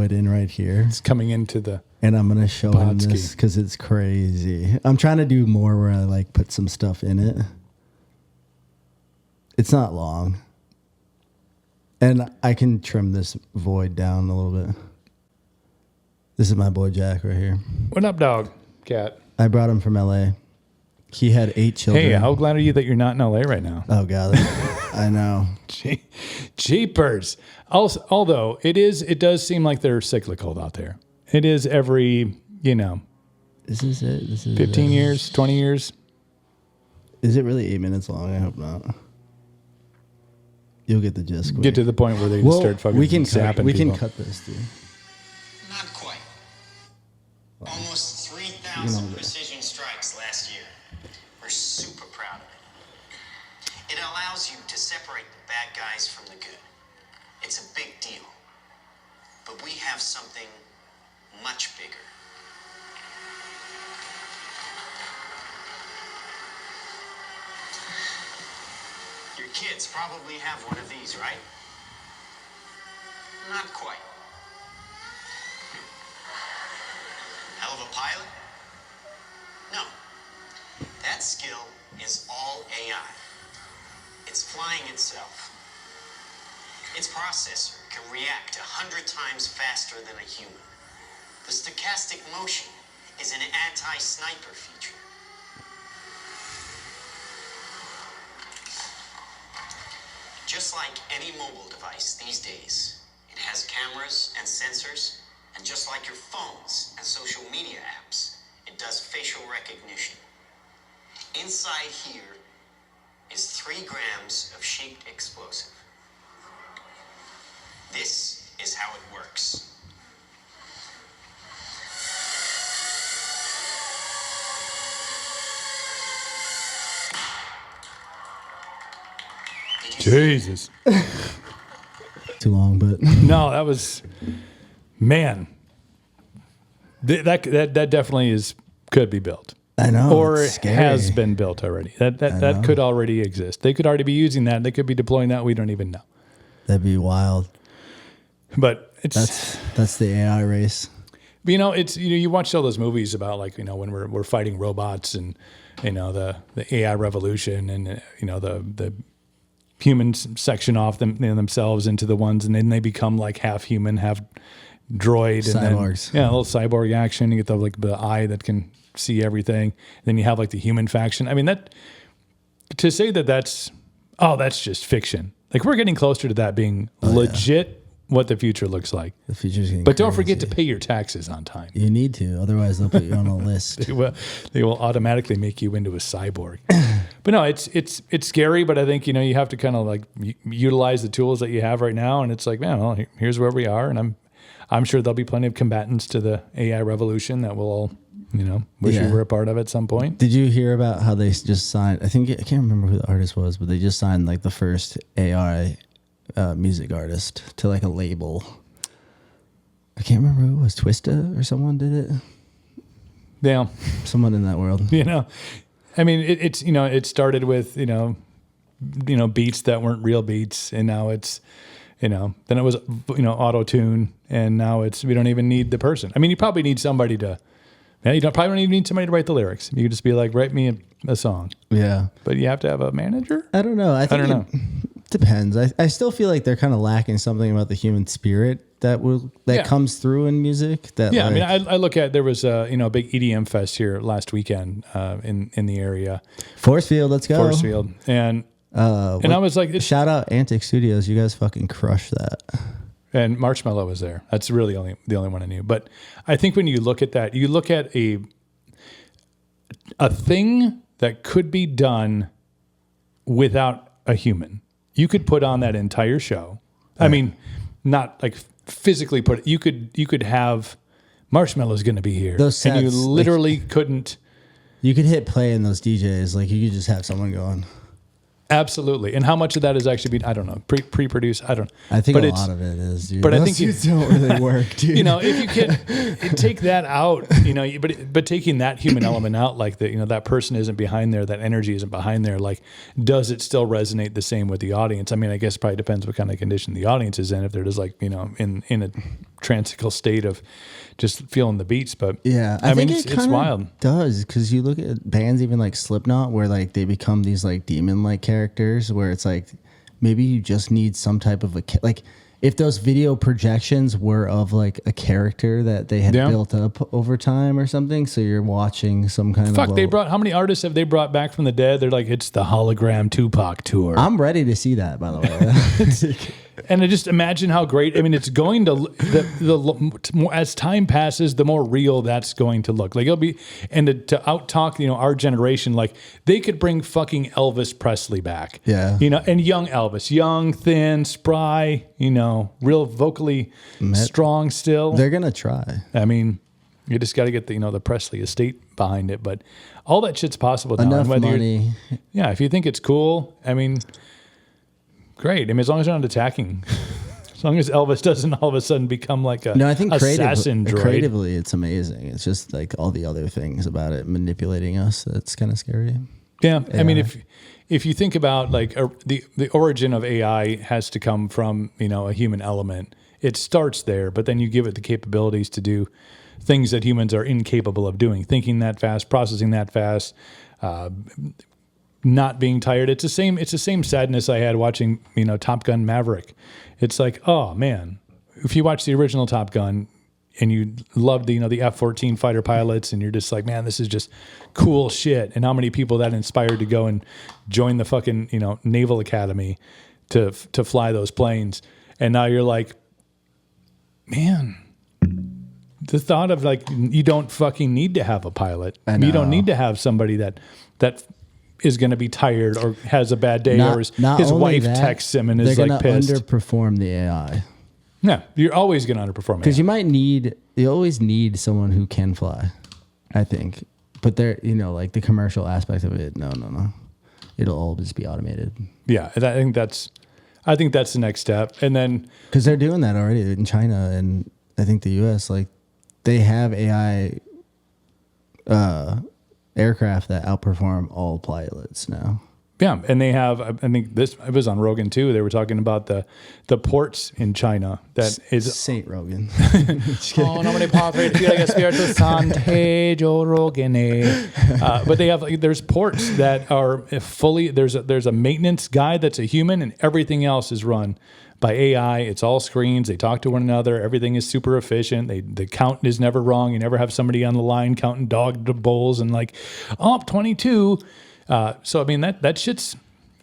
C: it in right here,
B: It's coming into the.
C: and I'm gonna show him
B: Botsky.
C: this because it's crazy. I'm trying to do more where I like put some stuff in it. It's not long, and I can trim this void down a little bit. This is my boy Jack right here.
B: What up, dog? Cat.
C: I brought him from LA. He had 8 children.
B: Hey, how glad are you that you're not in LA right now?
C: Oh God, I know.
B: Jeepers. Also, although it does seem like they're cyclical out there. It is every,
C: This is it. This is
B: 15
C: it.
B: years, 20 years.
C: Is it really 8 minutes long? I hope not. You'll get the gist. quick.
B: Get to the point where they just start fucking
C: we can
B: zapping
C: we
B: people.
C: can cut this, dude.
F: Not quite. Almost 3,000
C: You know that.
F: precision strikes last year. We're super proud of it. It allows you to separate the bad guys from the good. It's a big deal. But we have something much bigger. Your kids probably have one of these, right? Not quite. Hell of a pilot? No. That skill is all AI. It's flying itself. Its processor can react 100 times faster than a human. The stochastic motion is an anti-sniper feature. Just like any mobile device these days, it has cameras and sensors, and just like your phones and social media apps, it does facial recognition. Inside here is 3 grams of shaped explosive. This is how it works. Did you see?
B: Jesus.
C: Too long, but
B: No, that was, man. That definitely could be built.
C: I know.
B: Or
C: it's scary.
B: has been built already. That could already exist. They could already be using that. They could be deploying that. We don't even know.
C: That'd be wild.
B: But it's
C: That's the AI race.
B: it's you watch all those movies about like when we're fighting robots and the AI revolution and the humans section off themselves into the ones and then they become like half human, half droid, and
C: Cyborgs.
B: then a little cyborg action. You get the eye that can see everything. Then you have like the human faction. I mean that to say that's just fiction. Like we're getting closer to that being legit. What the future looks like.
C: The future's getting
B: But don't forget to
C: crazy.
B: pay your taxes on time.
C: You need to, otherwise they'll put you on a list.
B: They will automatically make you into a cyborg. But no, it's scary. But I think you have to kind of like utilize the tools that you have right now. And it's like, man, well, here's where we are, and I'm sure there'll be plenty of combatants to the AI revolution that will all wish
C: Yeah.
B: we were a part of at some point.
C: Did you hear about how they just signed? I can't remember who the artist was, but they just signed like the first AI music artist to like a label. I can't remember who it was. Twista or someone did it.
B: Yeah,
C: Someone in that world.
B: I mean, it's it started with beats that weren't real beats, and now it's then it was auto tune, and now we don't even need the person. I mean, you probably need somebody to. Yeah, you probably don't even need somebody to write the lyrics. You could just be like, write me a song.
C: Yeah.
B: But you have to have a manager?
C: I don't know. I think
B: don't know.
C: it depends. I still feel like they're kind of lacking something about the human spirit that
B: Yeah.
C: comes through in music. That
B: Yeah,
C: like,
B: I mean, I look at there was a big EDM fest here last weekend in the area,
C: Force Field, let's go.
B: Forest Field, and I was like,
C: Shout out Antic Studios. You guys fucking crushed that.
B: and Marshmallow was there. That's really the only one I knew. But I think when you look at that, you look at a thing that could be done without a human. You could put on that entire show. I mean, not like physically put it. You could have Marshmallow's going to be here.
C: Those
B: and you
C: sets,
B: literally couldn't.
C: You could hit play in those DJs. Like you could just have someone going.
B: Absolutely. And how much of that is actually being, I don't know, pre-produced? I don't know.
C: I think a lot of it is, dude.
B: But I
C: Those
B: think
C: suits don't really work, dude.
B: You know, if you can take that out, you know, but taking that human element out, like that, you know, that person isn't behind there, that energy isn't behind there. Like, does it still resonate the same with the audience? I mean, I guess it probably depends what kind of condition the audience is in. If they're just like, you know, in a transical state of just feeling the beats. But
C: yeah,
B: I mean,
C: think
B: it's wild.
C: Does because you look at bands even like Slipknot, where like they become these like demon-like characters, where it's like maybe you just need some type of like if those video projections were of like a character that they had built up over time or something, so you're watching some kind of
B: they brought how many artists have they brought back from the dead? They're like, it's the hologram Tupac tour.
C: I'm ready to see that, by the way.
B: And I just imagine how great. I mean, it's going to as time passes, the more real that's going to look. Like it'll be, and to out talk, you know, our generation. Like they could bring fucking Elvis Presley back.
C: Yeah,
B: you know, and young Elvis, young, thin, spry. You know, real vocally strong. Still,
C: they're gonna try.
B: I mean, you just got to get the the Presley estate behind it, but all that shit's possible now.
C: Enough money.
B: Yeah, if you think it's cool, I mean. Great. I mean, as long as you're not attacking, as long as Elvis doesn't all of a sudden become like
C: I think
B: assassin droid.
C: Creatively, it's amazing. It's just like all the other things about it manipulating us. That's kind of scary.
B: Yeah. I mean, if you think about like the origin of AI has to come from, a human element. It starts there, but then you give it the capabilities to do things that humans are incapable of doing, thinking that fast, processing that fast, not being tired. It's the same sadness I had watching, Top Gun Maverick. It's like, oh man, if you watch the original Top Gun and you loved the F-14 fighter pilots and you're just like, man, this is just cool shit. And how many people that inspired to go and join the fucking, Naval Academy to fly those planes. And now you're like, man, the thought of like, you don't fucking need to have a pilot. You don't need to have somebody that is going to be tired or has a bad day, or his wife texts him and is like pissed.
C: They're going to underperform the AI.
B: Yeah, you're always going to underperform it.
C: Because you always need someone who can fly, I think. But they're, like the commercial aspect of it, no. It'll all just be automated.
B: Yeah, I think that's the next step. And then
C: because they're doing that already in China and I think the US, like they have AI aircraft that outperform all pilots now.
B: Yeah, and they have. I think it was on Rogan too. They were talking about the ports in China that is
C: Saint Rogan.
B: Oh, no, Joe Rogan. But they have there's ports that are fully there's a maintenance guy that's a human and everything else is run by AI. It's all screens. They talk to one another. Everything is super efficient. The count is never wrong. You never have somebody on the line counting dog bowls and like, 22. So I mean that shit's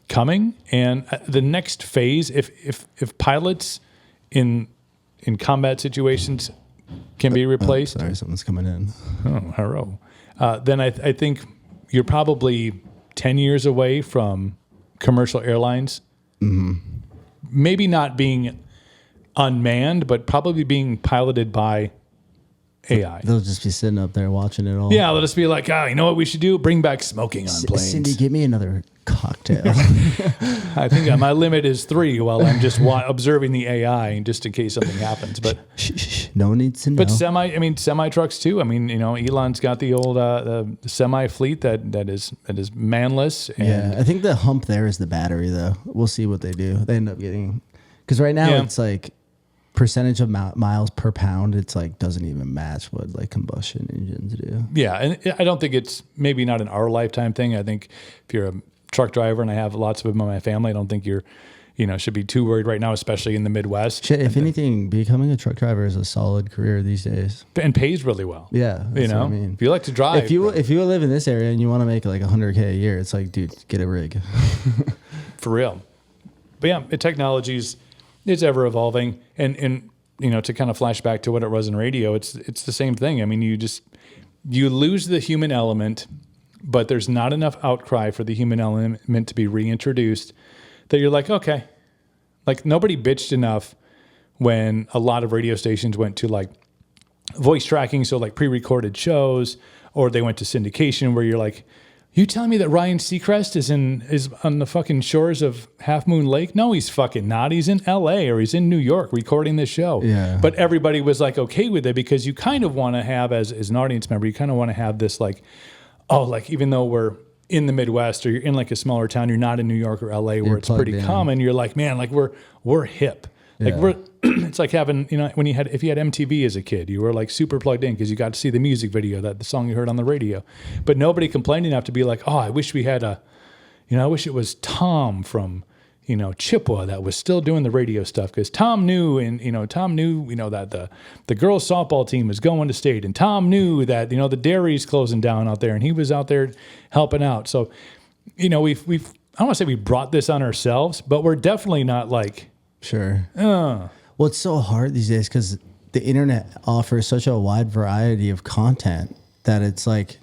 B: coming. And the next phase, if pilots in combat situations can be replaced.
C: Sorry, someone's coming in.
B: Oh, hello. Then I think you're probably 10 years away from commercial airlines. Mm-hmm. Maybe not being unmanned, but probably being piloted by AI.
C: They'll just be sitting up there watching it all.
B: Yeah, they'll just be like, you know what we should do? Bring back smoking on planes.
C: Cindy, give me another cocktail.
B: I think my limit is 3 while I'm just observing the AI just in case something happens. But
C: no one needs to know.
B: But semi trucks too. I mean, Elon's got the old the semi fleet that is manless. And
C: yeah, I think the hump there is the battery though. We'll see what they do. They end up getting because right now it's like percentage of miles per pound. It's like doesn't even match what like combustion engines do.
B: Yeah, and I don't think it's maybe not an our lifetime thing. I think if you're a truck driver, and I have lots of them in my family, I don't think you're, should be too worried right now, especially in the Midwest.
C: Shit, if anything, becoming a truck driver is a solid career these days,
B: and pays really well.
C: Yeah, that's what I mean.
B: If you like to drive,
C: if you live in this area and you want to make like $100K a year, it's like, dude, get a rig.
B: For real. But yeah, technology's ever evolving, and to kind of flash back to what it was in radio, it's the same thing. I mean, you lose the human element but there's not enough outcry for the human element to be reintroduced that you're like, okay. Like nobody bitched enough when a lot of radio stations went to like voice tracking, so like pre-recorded shows, or they went to syndication where you're like, you telling me that Ryan Seacrest is on the fucking shores of Half Moon Lake? No, he's fucking not. He's in LA or he's in New York recording this show.
C: Yeah.
B: But everybody was like okay with it because you kind of want to have, as an audience member, you kind of want to have this like, oh, like even though we're in the Midwest or you're in like a smaller town, you're not in New York or LA where it's pretty common. You're like, man, like we're hip. Like we're, it's like having, you know, if you had MTV as a kid, you were like super plugged in because you got to see the music video, the song you heard on the radio, but nobody complained enough to be like, oh, I wish we had I wish it was Tom from, Chippewa that was still doing the radio stuff because Tom knew that the girls softball team was going to state and Tom knew that, the dairy's closing down out there and he was out there helping out. So, we've, I don't want to say we brought this on ourselves, but we're definitely not like,
C: sure. Well, it's so hard these days because the internet offers such a wide variety of content that it's like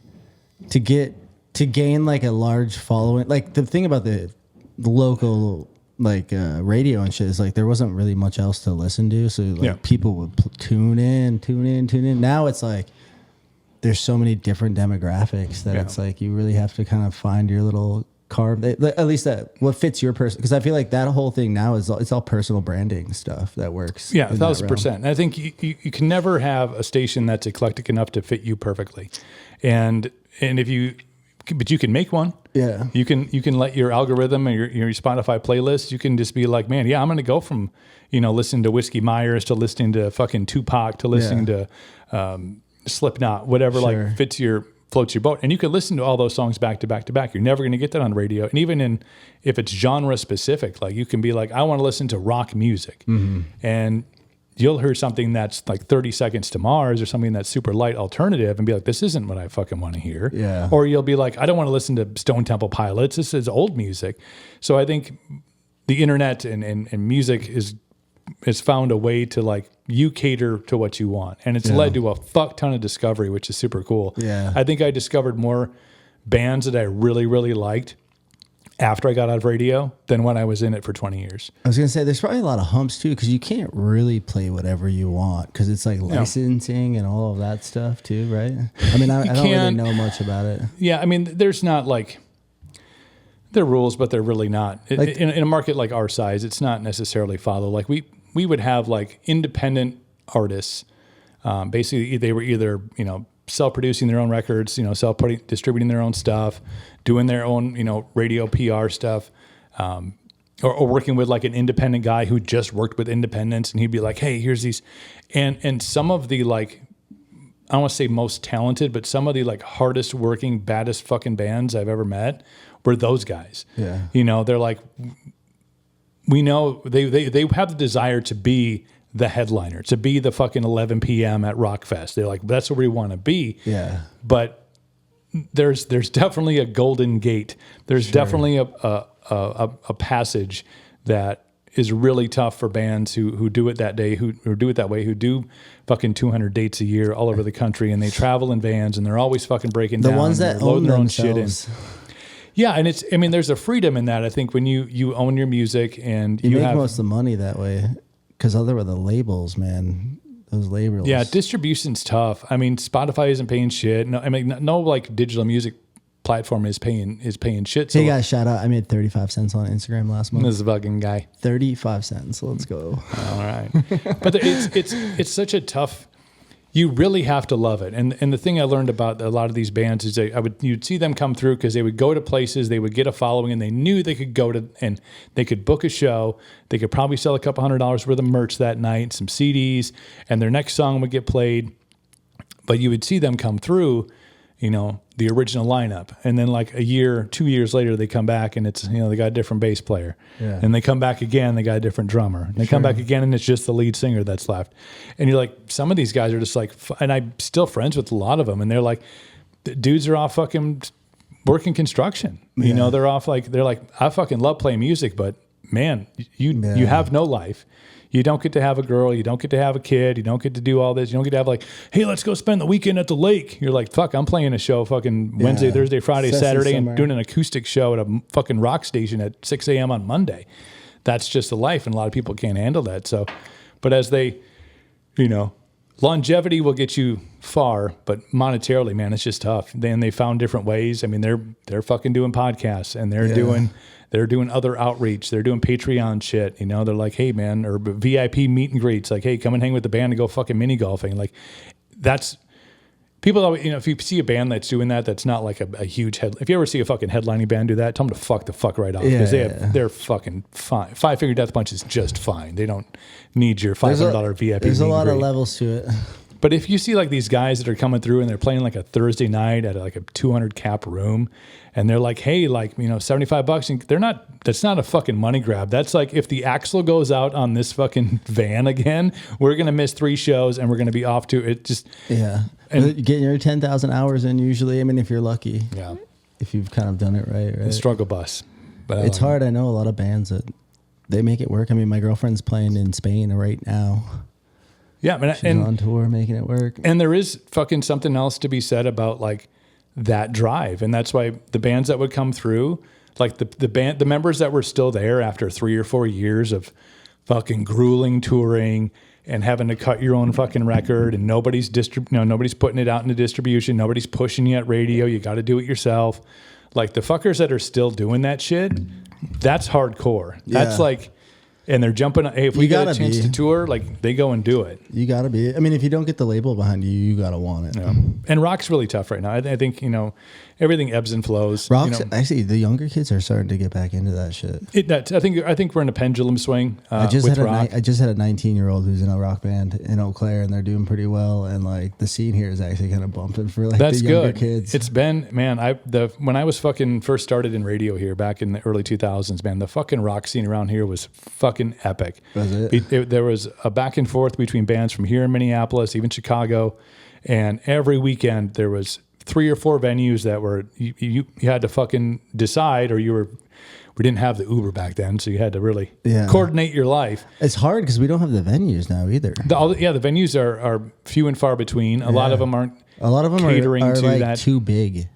C: to gain like a large following. Like the thing about the local radio and shit is like there wasn't really much else to listen to, so like people would tune in. Now it's like there's so many different demographics that it's like you really have to kind of find your little carve, at least that what fits your person, because I feel like that whole thing now is it's all personal branding stuff that works.
B: Yeah, 1,000%. I think you can never have a station that's eclectic enough to fit you perfectly, but you can make one.
C: Yeah,
B: you can let your algorithm and your Spotify playlist. You can just be like, man, I'm going to go from listening to Whiskey Myers to listening to fucking Tupac to listening to Slipknot, whatever like floats your boat, and you could listen to all those songs back to back to back. You're never going to get that on radio, and even if it's genre specific, like you can be like, I want to listen to rock music, and you'll hear something that's like 30 Seconds to Mars or something that's super light alternative, and be like, this isn't what I fucking want to hear.
C: Yeah.
B: Or you'll be like, I don't want to listen to Stone Temple Pilots. This is old music. So I think the internet and music has found a way to like you cater to what you want, and it's led to a fuck ton of discovery, which is super cool.
C: Yeah,
B: I think I discovered more bands that I really, really liked after I got out of radio than when I was in it for 20 years.
C: I was gonna say there's probably a lot of humps too because you can't really play whatever you want because it's like licensing and all of that stuff too, right? I mean, I don't really know much about it.
B: Yeah, I mean, there's not like there are rules, but they're really not in a market like our size. It's not necessarily followed. Like we would have like independent artists. Basically, they were either self-producing their own records, distributing their own stuff, doing their own radio PR stuff, or working with like an independent guy who just worked with independents, and he'd be like, hey, here's these, and some of the like, I don't want to say most talented, but some of the like hardest working, baddest fucking bands I've ever met were those guys.
C: Yeah,
B: they're like, we know they have the desire to be the headliner, to be the fucking 11 p.m. at Rockfest. They're like, that's where we want to be.
C: Yeah.
B: But there's definitely a golden gate. There's definitely a passage that is really tough for bands who do it that day, who do it that way, who do fucking 200 dates a year all over the country, and they travel in vans, and they're always fucking breaking down.
C: The ones that own
B: their own
C: themselves.
B: shit in. Yeah, and there's a freedom in that. I think when you own your music and
C: you make most of the money that way. Because other the labels, man, those labels.
B: Yeah, distribution's tough. I mean, Spotify isn't paying shit. No, I mean, no like digital music platform is paying shit. So
C: hey guys, shout out! I made 35 cents on Instagram last month.
B: This is a fucking guy. 35
C: cents. Let's go.
B: All right, but it's such a tough. You really have to love it. And the thing I learned about a lot of these bands is you'd see them come through because they would go to places, they would get a following, and they knew they could go to, and they could book a show. They could probably sell a couple $100 worth of merch that night, some CDs, and their next song would get played. But you would see them come through, the original lineup. And then like a year, 2 years later, they come back and it's, they got a different bass player. Yeah. And they come back again, they got a different drummer. And they come back again and it's just the lead singer that's left. And you're like, some of these guys are just like, and I'm still friends with a lot of them. And they're like, the dudes are off fucking working construction. They're off they're like, I fucking love playing music, but man, you have no life. You don't get to have a girl. You don't get to have a kid. You don't get to do all this. You don't get to have like, hey, let's go spend the weekend at the lake. You're like, fuck, I'm playing a show fucking Wednesday, Thursday, Friday, Saturday, and doing an acoustic show at a fucking rock station at 6 a.m. on Monday. That's just the life, and a lot of people can't handle that. So, but as they, longevity will get you far, but monetarily, man, it's just tough. Then they found different ways. I mean, they're fucking doing podcasts, and they're doing other outreach. They're doing Patreon shit. They're like, hey, man, or VIP meet and greets. Like, hey, come and hang with the band and go fucking mini golfing. Like, that's people always, if you see a band that's doing that, that's not like a huge head. If you ever see a fucking headlining band do that, tell them to fuck the fuck right off, because they're fucking fine. Five Finger Death Punch is just fine. They don't need your $500 VIP.
C: There's a lot of levels to it.
B: But if you see like these guys that are coming through and they're playing like a Thursday night at like a 200 cap room, and they're like, hey, like, $75, and that's not a fucking money grab. That's like, if the axle goes out on this fucking van again, we're going to miss 3 shows and we're going to be off to it. Just,
C: and getting your 10,000 hours in usually, I mean, if you're lucky, if you've kind of done it right.
B: The struggle bus. But
C: it's hard. I know a lot of bands that they make it work. I mean, my girlfriend's playing in Spain right now.
B: Yeah, man,
C: she's on tour making it work.
B: And there is fucking something else to be said about like that drive, and that's why the bands that would come through, like the members that were still there after 3 or 4 years of fucking grueling touring and having to cut your own fucking record, and nobody's putting it out into distribution, nobody's pushing you at radio, you got to do it yourself. Like the fuckers that are still doing that shit, that's hardcore. Yeah. That's like. And they're jumping. Hey, if we get a chance to tour, like they go and do it.
C: You got to be. I mean, if you don't get the label behind you, you got to want it.
B: Yeah. And rock's really tough right now. I think everything ebbs and flows.
C: Rock's actually, the younger kids are starting to get back into that shit.
B: I think we're in a pendulum swing.
C: I just had a 19-year-old who's in a rock band in Eau Claire, and they're doing pretty well. And like the scene here is actually kind of bumping for like the younger kids.
B: It's been, man. When I was fucking first started in radio here back in the early 2000s, man, the fucking rock scene around here was fucking epic.
C: Was it?
B: There was a back and forth between bands from here in Minneapolis, even Chicago, and every weekend there was 3 or 4 venues that were you had to fucking decide, or we didn't have the Uber back then, so you had to really coordinate your life.
C: It's hard because we don't have the venues now either.
B: The venues are few and far between. A lot of them aren't.
C: A lot of them
B: catering
C: are
B: to
C: like
B: that.
C: too big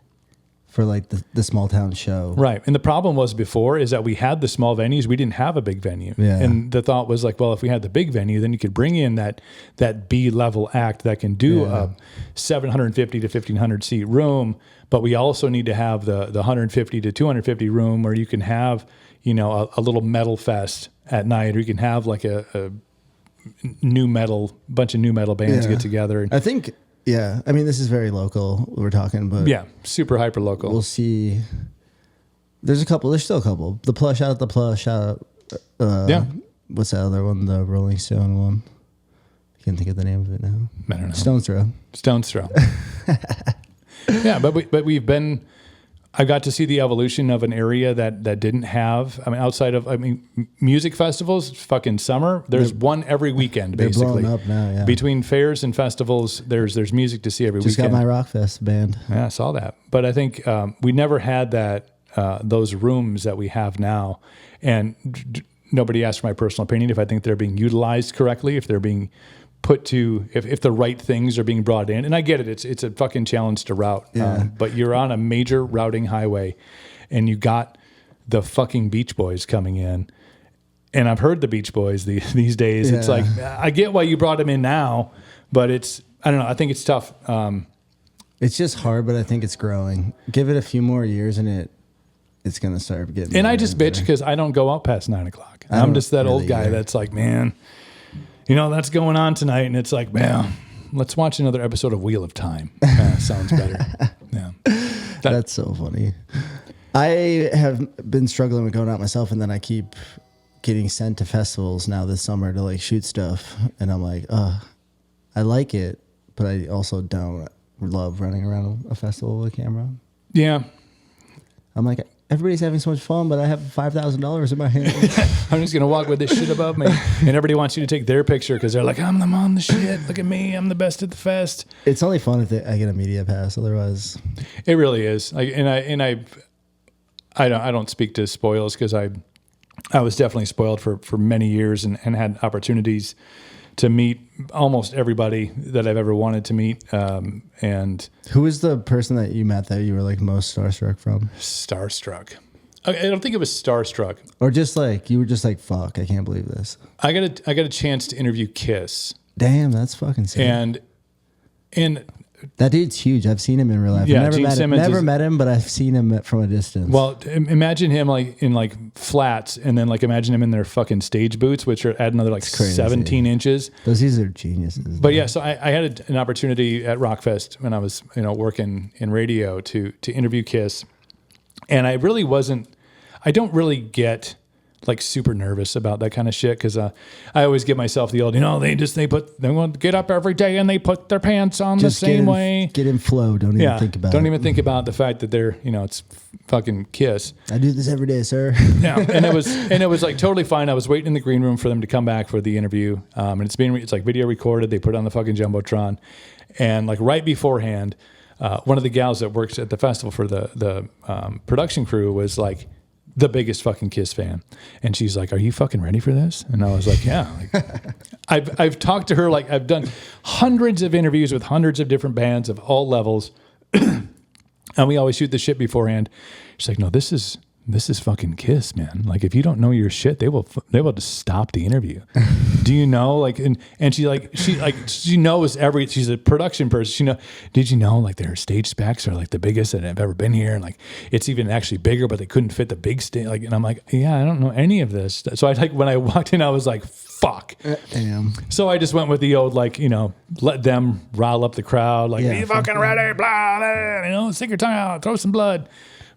C: for like the small town show.
B: Right. And the problem was before is that we had the small venues. We didn't have a big venue.
C: Yeah.
B: And the thought was like, well, if we had the big venue, then you could bring in that B-level act that can do a 750 to 1,500 seat room. But we also need to have the 150 to 250 room where you can have, a little metal fest at night, or you can have like a bunch of new metal bands get together.
C: I think... Yeah, I mean, this is very local. We're talking, but
B: super hyper local.
C: We'll see. There's still a couple. The Plush, shout out the Plush, shout out. What's that other one? The Rolling Stone one. I can't think of the name of it now.
B: I don't know.
C: Stone's Throw.
B: Yeah, but we've been. I got to see the evolution of an area that didn't have. I mean, outside of music festivals, fucking summer. There's one every weekend, basically.
C: They're blowing up now. Yeah.
B: Between fairs and festivals, there's music to see every weekend.
C: Just got my Rockfest band.
B: Yeah, I saw that. But I think we never had that those rooms that we have now, and nobody asked for my personal opinion if I think they're being utilized correctly, if they're being put to, if the right things are being brought in. And I get it. It's a fucking challenge to route. But you're on a major routing highway and you got the fucking Beach Boys coming in. And I've heard the Beach Boys these days. It's like, I get why you brought them in now, but I don't know. I think it's tough.
C: It's just hard, but I think it's growing. Give it a few more years and it's going to start getting.
B: And I just bitch because I don't go out past 9 o'clock. I'm just that old guy that's like, man, that's going on tonight. And it's like, man, let's watch another episode of Wheel of Time. Sounds better. Yeah.
C: That's so funny. I have been struggling with going out myself, and then I keep getting sent to festivals now this summer to like shoot stuff. And I'm like, I like it, but I also don't love running around a festival with a camera.
B: Yeah.
C: I'm like, everybody's having so much fun, but I have $5,000 in my hand.
B: I'm just going to walk with this shit above me. And everybody wants you to take their picture because they're like, I'm the shit. Look at me. I'm the best at the fest.
C: It's only fun if I get a media pass. Otherwise,
B: it really is. I don't speak to spoils because I I was definitely spoiled for many years and had opportunities to meet almost everybody that I've ever wanted to meet. And
C: Who was the person that you met that you were like most starstruck from?
B: starstruck. I don't think it was starstruck.
C: Or just like, you were just like, fuck, I can't believe this.
B: I got a chance to interview Kiss,
C: Damn, that's fucking sick.
B: and
C: That dude's huge. I've seen him in real life.
B: Yeah,
C: I've
B: Gene Simmons
C: never
B: is-
C: met him, but I've seen him from a distance.
B: well, imagine him like in like flats, and then like imagine him in their fucking stage boots, which are add another like
C: crazy.
B: 17 inches.
C: those guys are geniuses.
B: But yeah, so I had an opportunity at Rockfest when I was, working in radio to interview Kiss, and I don't really get like super nervous about that kind of shit because I always give myself the old, they want to get up every day and they put their pants on
C: Just
B: the same way.
C: Get in flow. Don't even think about it.
B: Don't even think about the fact that they're, it's fucking Kiss.
C: I do this every day, sir.
B: Yeah, and it was like totally fine. I was waiting in the green room for them to come back for the interview, and it's like video recorded. They put it on the fucking jumbotron, and like right beforehand, one of the gals that works at the festival for the production crew was like the biggest fucking Kiss fan, and she's like, "Are you fucking ready for this?" And I was like, "Yeah." Like, I've talked to her, like I've done hundreds of interviews with hundreds of different bands of all levels. And we always shoot the shit beforehand. She's like, "No, this is fucking Kiss, man. Like, if you don't know your shit, they will just stop the interview." Do you know? Like, and she knows she's a production person. Did you know like their stage specs are like the biggest that have ever been here, and like it's even actually bigger, but they couldn't fit the big stage. Like, and I'm like, yeah, I don't know any of this. So when I walked in, I was like, fuck.
C: Damn.
B: So I just went with the old, like, let them rile up the crowd. Like,
C: Yeah,
B: are you fucking ready? Blah, blah, stick your tongue out, throw some blood.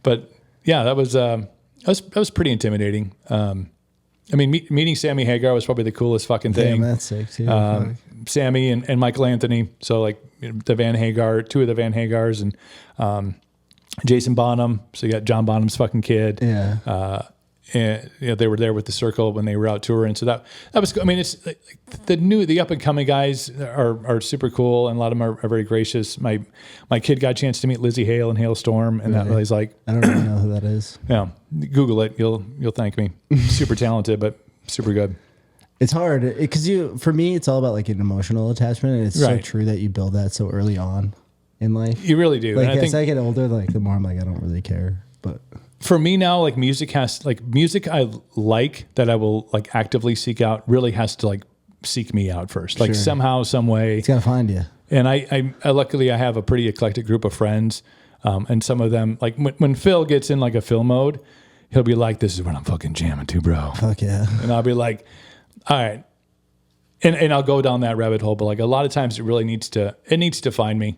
B: But yeah, that was pretty intimidating. Meeting Sammy Hagar was probably the coolest fucking thing.
C: Damn, that's sick too. Fuck.
B: Sammy and Michael Anthony. So like the Van Hagar, two of the Van Hagars, and Jason Bonham. So you got John Bonham's fucking kid.
C: Yeah.
B: And they were there with the Circle when they were out touring. So that was cool. I mean, it's like the up and coming guys are super cool, and a lot of them are very gracious. My kid got a chance to meet Lizzie Hale and Hailstorm, and that was like,
C: I don't really know who that is.
B: yeah, Google it. You'll thank me. Super talented, but super good.
C: It's hard because for me, it's all about like an emotional attachment, and it's so
B: Right.
C: true that you build that so early on in life.
B: You really do.
C: Like
B: And I
C: as
B: think
C: I get older, like the more I'm like, I don't really care. But
B: for me now, like music I like that I will like actively seek out really has to like seek me out first. Like
C: Sure.
B: somehow, some way.
C: it's gotta find you.
B: And I luckily I have a pretty eclectic group of friends, and some of them like when Phil gets in like a Phil mode, he'll be like, "This is what I'm fucking jamming to, bro,"
C: Fuck yeah.
B: and I'll be like, "All right," and I'll go down that rabbit hole. But like a lot of times, it really needs to find me.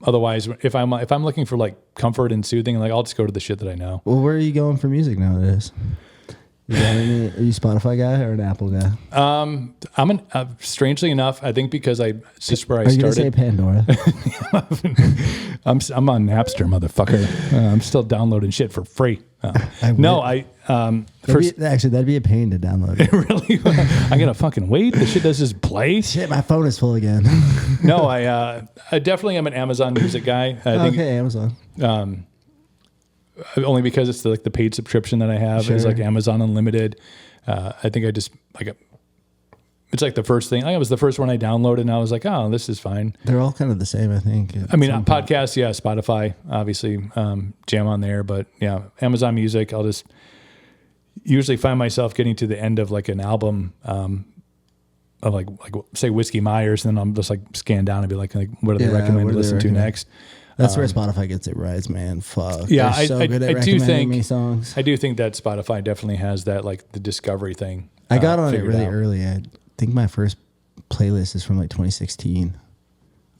B: Otherwise, if I'm looking for like comfort and soothing, like I'll just go to the shit that I know.
C: Well, where are you going for music nowadays? Are you a Spotify guy or an Apple guy?
B: I'm strangely enough, I think because it's just where I
C: Are you gonna say
B: started.
C: Pandora?
B: I'm on Napster, motherfucker. I'm still downloading shit for free. That'd
C: That'd be a pain to download.
B: really, I'm gonna fucking wait. The shit does just play.
C: Shit, my phone is full again.
B: No, I definitely am an Amazon Music guy. I think
C: Okay, Amazon.
B: only because it's the paid subscription that I have is
C: Sure.
B: like Amazon Unlimited. I think I just like it's like the first thing. It was the first one I downloaded, and I was like, oh, this is fine.
C: They're all kind of the same, I think.
B: I mean, podcasts, yeah, Spotify, obviously, jam on there, but yeah, Amazon Music. I'll just usually find myself getting to the end of like an album, of like say Whiskey Myers, and then I'm just like scan down and be like what do they recommend
C: what
B: to
C: do they
B: listen to
C: recommend?
B: next?
C: That's where Spotify gets it right, man. Fuck.
B: Yeah,
C: They're so good at
B: I do
C: recommending
B: think
C: me songs.
B: I do think that Spotify definitely has that like the discovery thing.
C: I got on it
B: figured
C: really
B: out.
C: early. I think my first playlist is from like 2016. on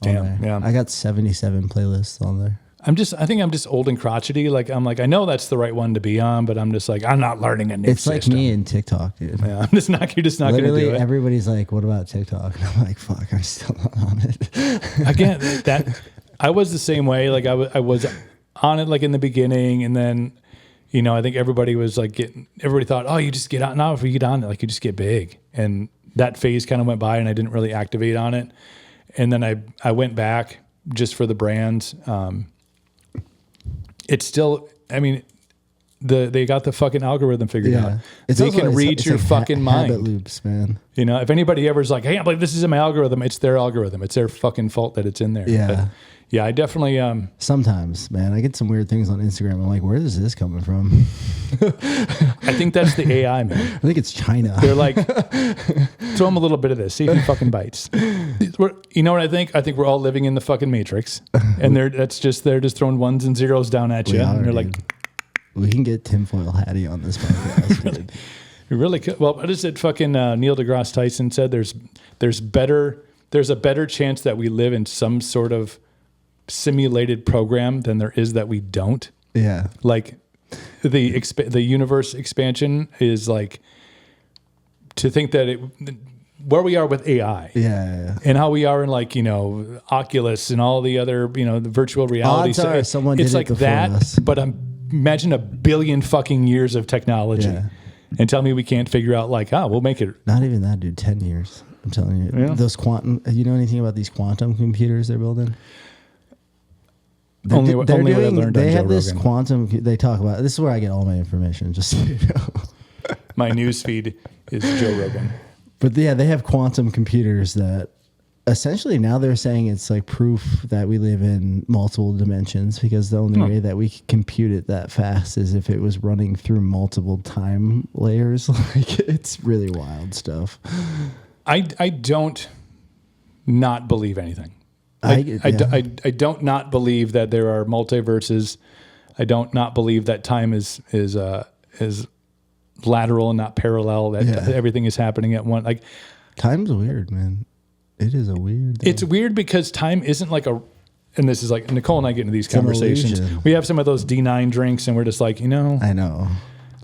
B: Damn,
C: there.
B: yeah.
C: I got 77 playlists on there.
B: I think I'm just old and crotchety. Like I'm like I know that's the right one to be on, but I'm just like I'm not learning a new
C: It's
B: system.
C: like me and TikTok, dude.
B: Yeah, I'm just not. You're just not going to
C: Literally,
B: do it.
C: everybody's like, "What about TikTok?" And I'm like, "Fuck, I'm still not on it."
B: Again, that I was the same way. Like I was on it like in the beginning, and then I think everybody was like everybody thought, oh, you just get on now. If you get on it, like you just get big, and that phase kind of went by, and I didn't really activate on it. And then I went back just for the brands. It's still, I mean, they got the fucking algorithm figured out.
C: It's
B: They
C: also-
B: can read your fucking mind.
C: Habit loops, man.
B: You know, if anybody ever's like, hey, I believe this is in my algorithm, it's their algorithm. It's their fucking fault that it's in there.
C: Yeah.
B: But, yeah, I definitely.
C: Sometimes, man, I get some weird things on Instagram. I'm like, where is this coming from?
B: I think that's the AI, man.
C: I think it's China.
B: They're like, throw them a little bit of this, see if he fucking bites. You know what I think? I think we're all living in the fucking Matrix, and they're just throwing ones and zeros down at you, and they're like,
C: we can get tinfoil Hattie on this podcast. Dude.
B: we really could. Well, what is it? Fucking Neil deGrasse Tyson said there's a better chance that we live in some sort of simulated program than there is that we don't.
C: Yeah.
B: Like the universe expansion is like to think that where we are with AI.
C: Yeah.
B: And how we are in like, Oculus and all the other, the virtual reality
C: Odds are someone
B: it's
C: did it
B: like
C: before
B: that,
C: us.
B: but imagine a billion fucking years of technology and tell me we can't figure out like, we'll make it.
C: Not even that, dude. 10 years. I'm telling you.
B: Yeah.
C: Those quantum, you know anything about these quantum computers they're building?
B: Only what I learned on
C: They
B: Joe
C: have this
B: Rogan.
C: quantum, they talk about, this is where I get all my information, just so you know.
B: My news feed is Joe Rogan.
C: But yeah, they have quantum computers that essentially now they're saying it's like proof that we live in multiple dimensions, because the only way that we can compute it that fast is if it was running through multiple time layers. Like, it's really wild stuff.
B: I don't not believe anything. I don't not believe that there are multiverses. I don't not believe that time is lateral and not parallel. That everything is happening at one. Like,
C: time's weird, man. It is a weird thing.
B: It's weird because time isn't like and this is like Nicole and I get into these conversations.
C: illusion.
B: We have some of those D9 drinks and we're just like,
C: I know.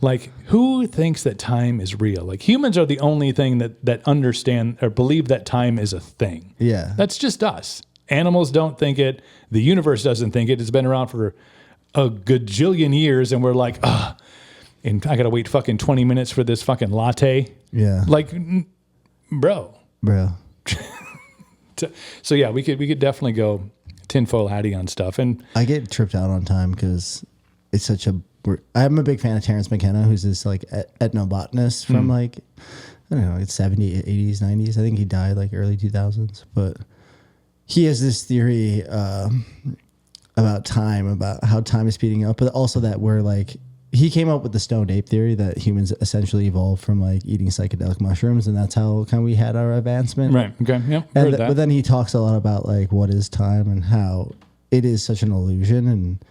B: like who thinks that time is real? Like humans are the only thing that understand or believe that time is a thing.
C: Yeah.
B: That's just us. Animals don't think it. The universe doesn't think it. It's been around for a gajillion years, and we're like, and I gotta wait fucking 20 minutes for this fucking latte.
C: Yeah.
B: Like, bro. So yeah, we could definitely go tinfoil Hattie on stuff, and
C: I get tripped out on time because it's such a. I'm a big fan of Terrence McKenna, who's this like ethnobotanist from like, I don't know, it's 70s, 80s, 90s. I think he died like early 2000s, but he has this theory about time, about how time is speeding up, but also that we're like, he came up with the stoned ape theory that humans essentially evolved from like eating psychedelic mushrooms, and that's how kind of we had our advancement.
B: right, okay, yeah,
C: And but then he talks a lot about like what is time and how it is such an illusion, and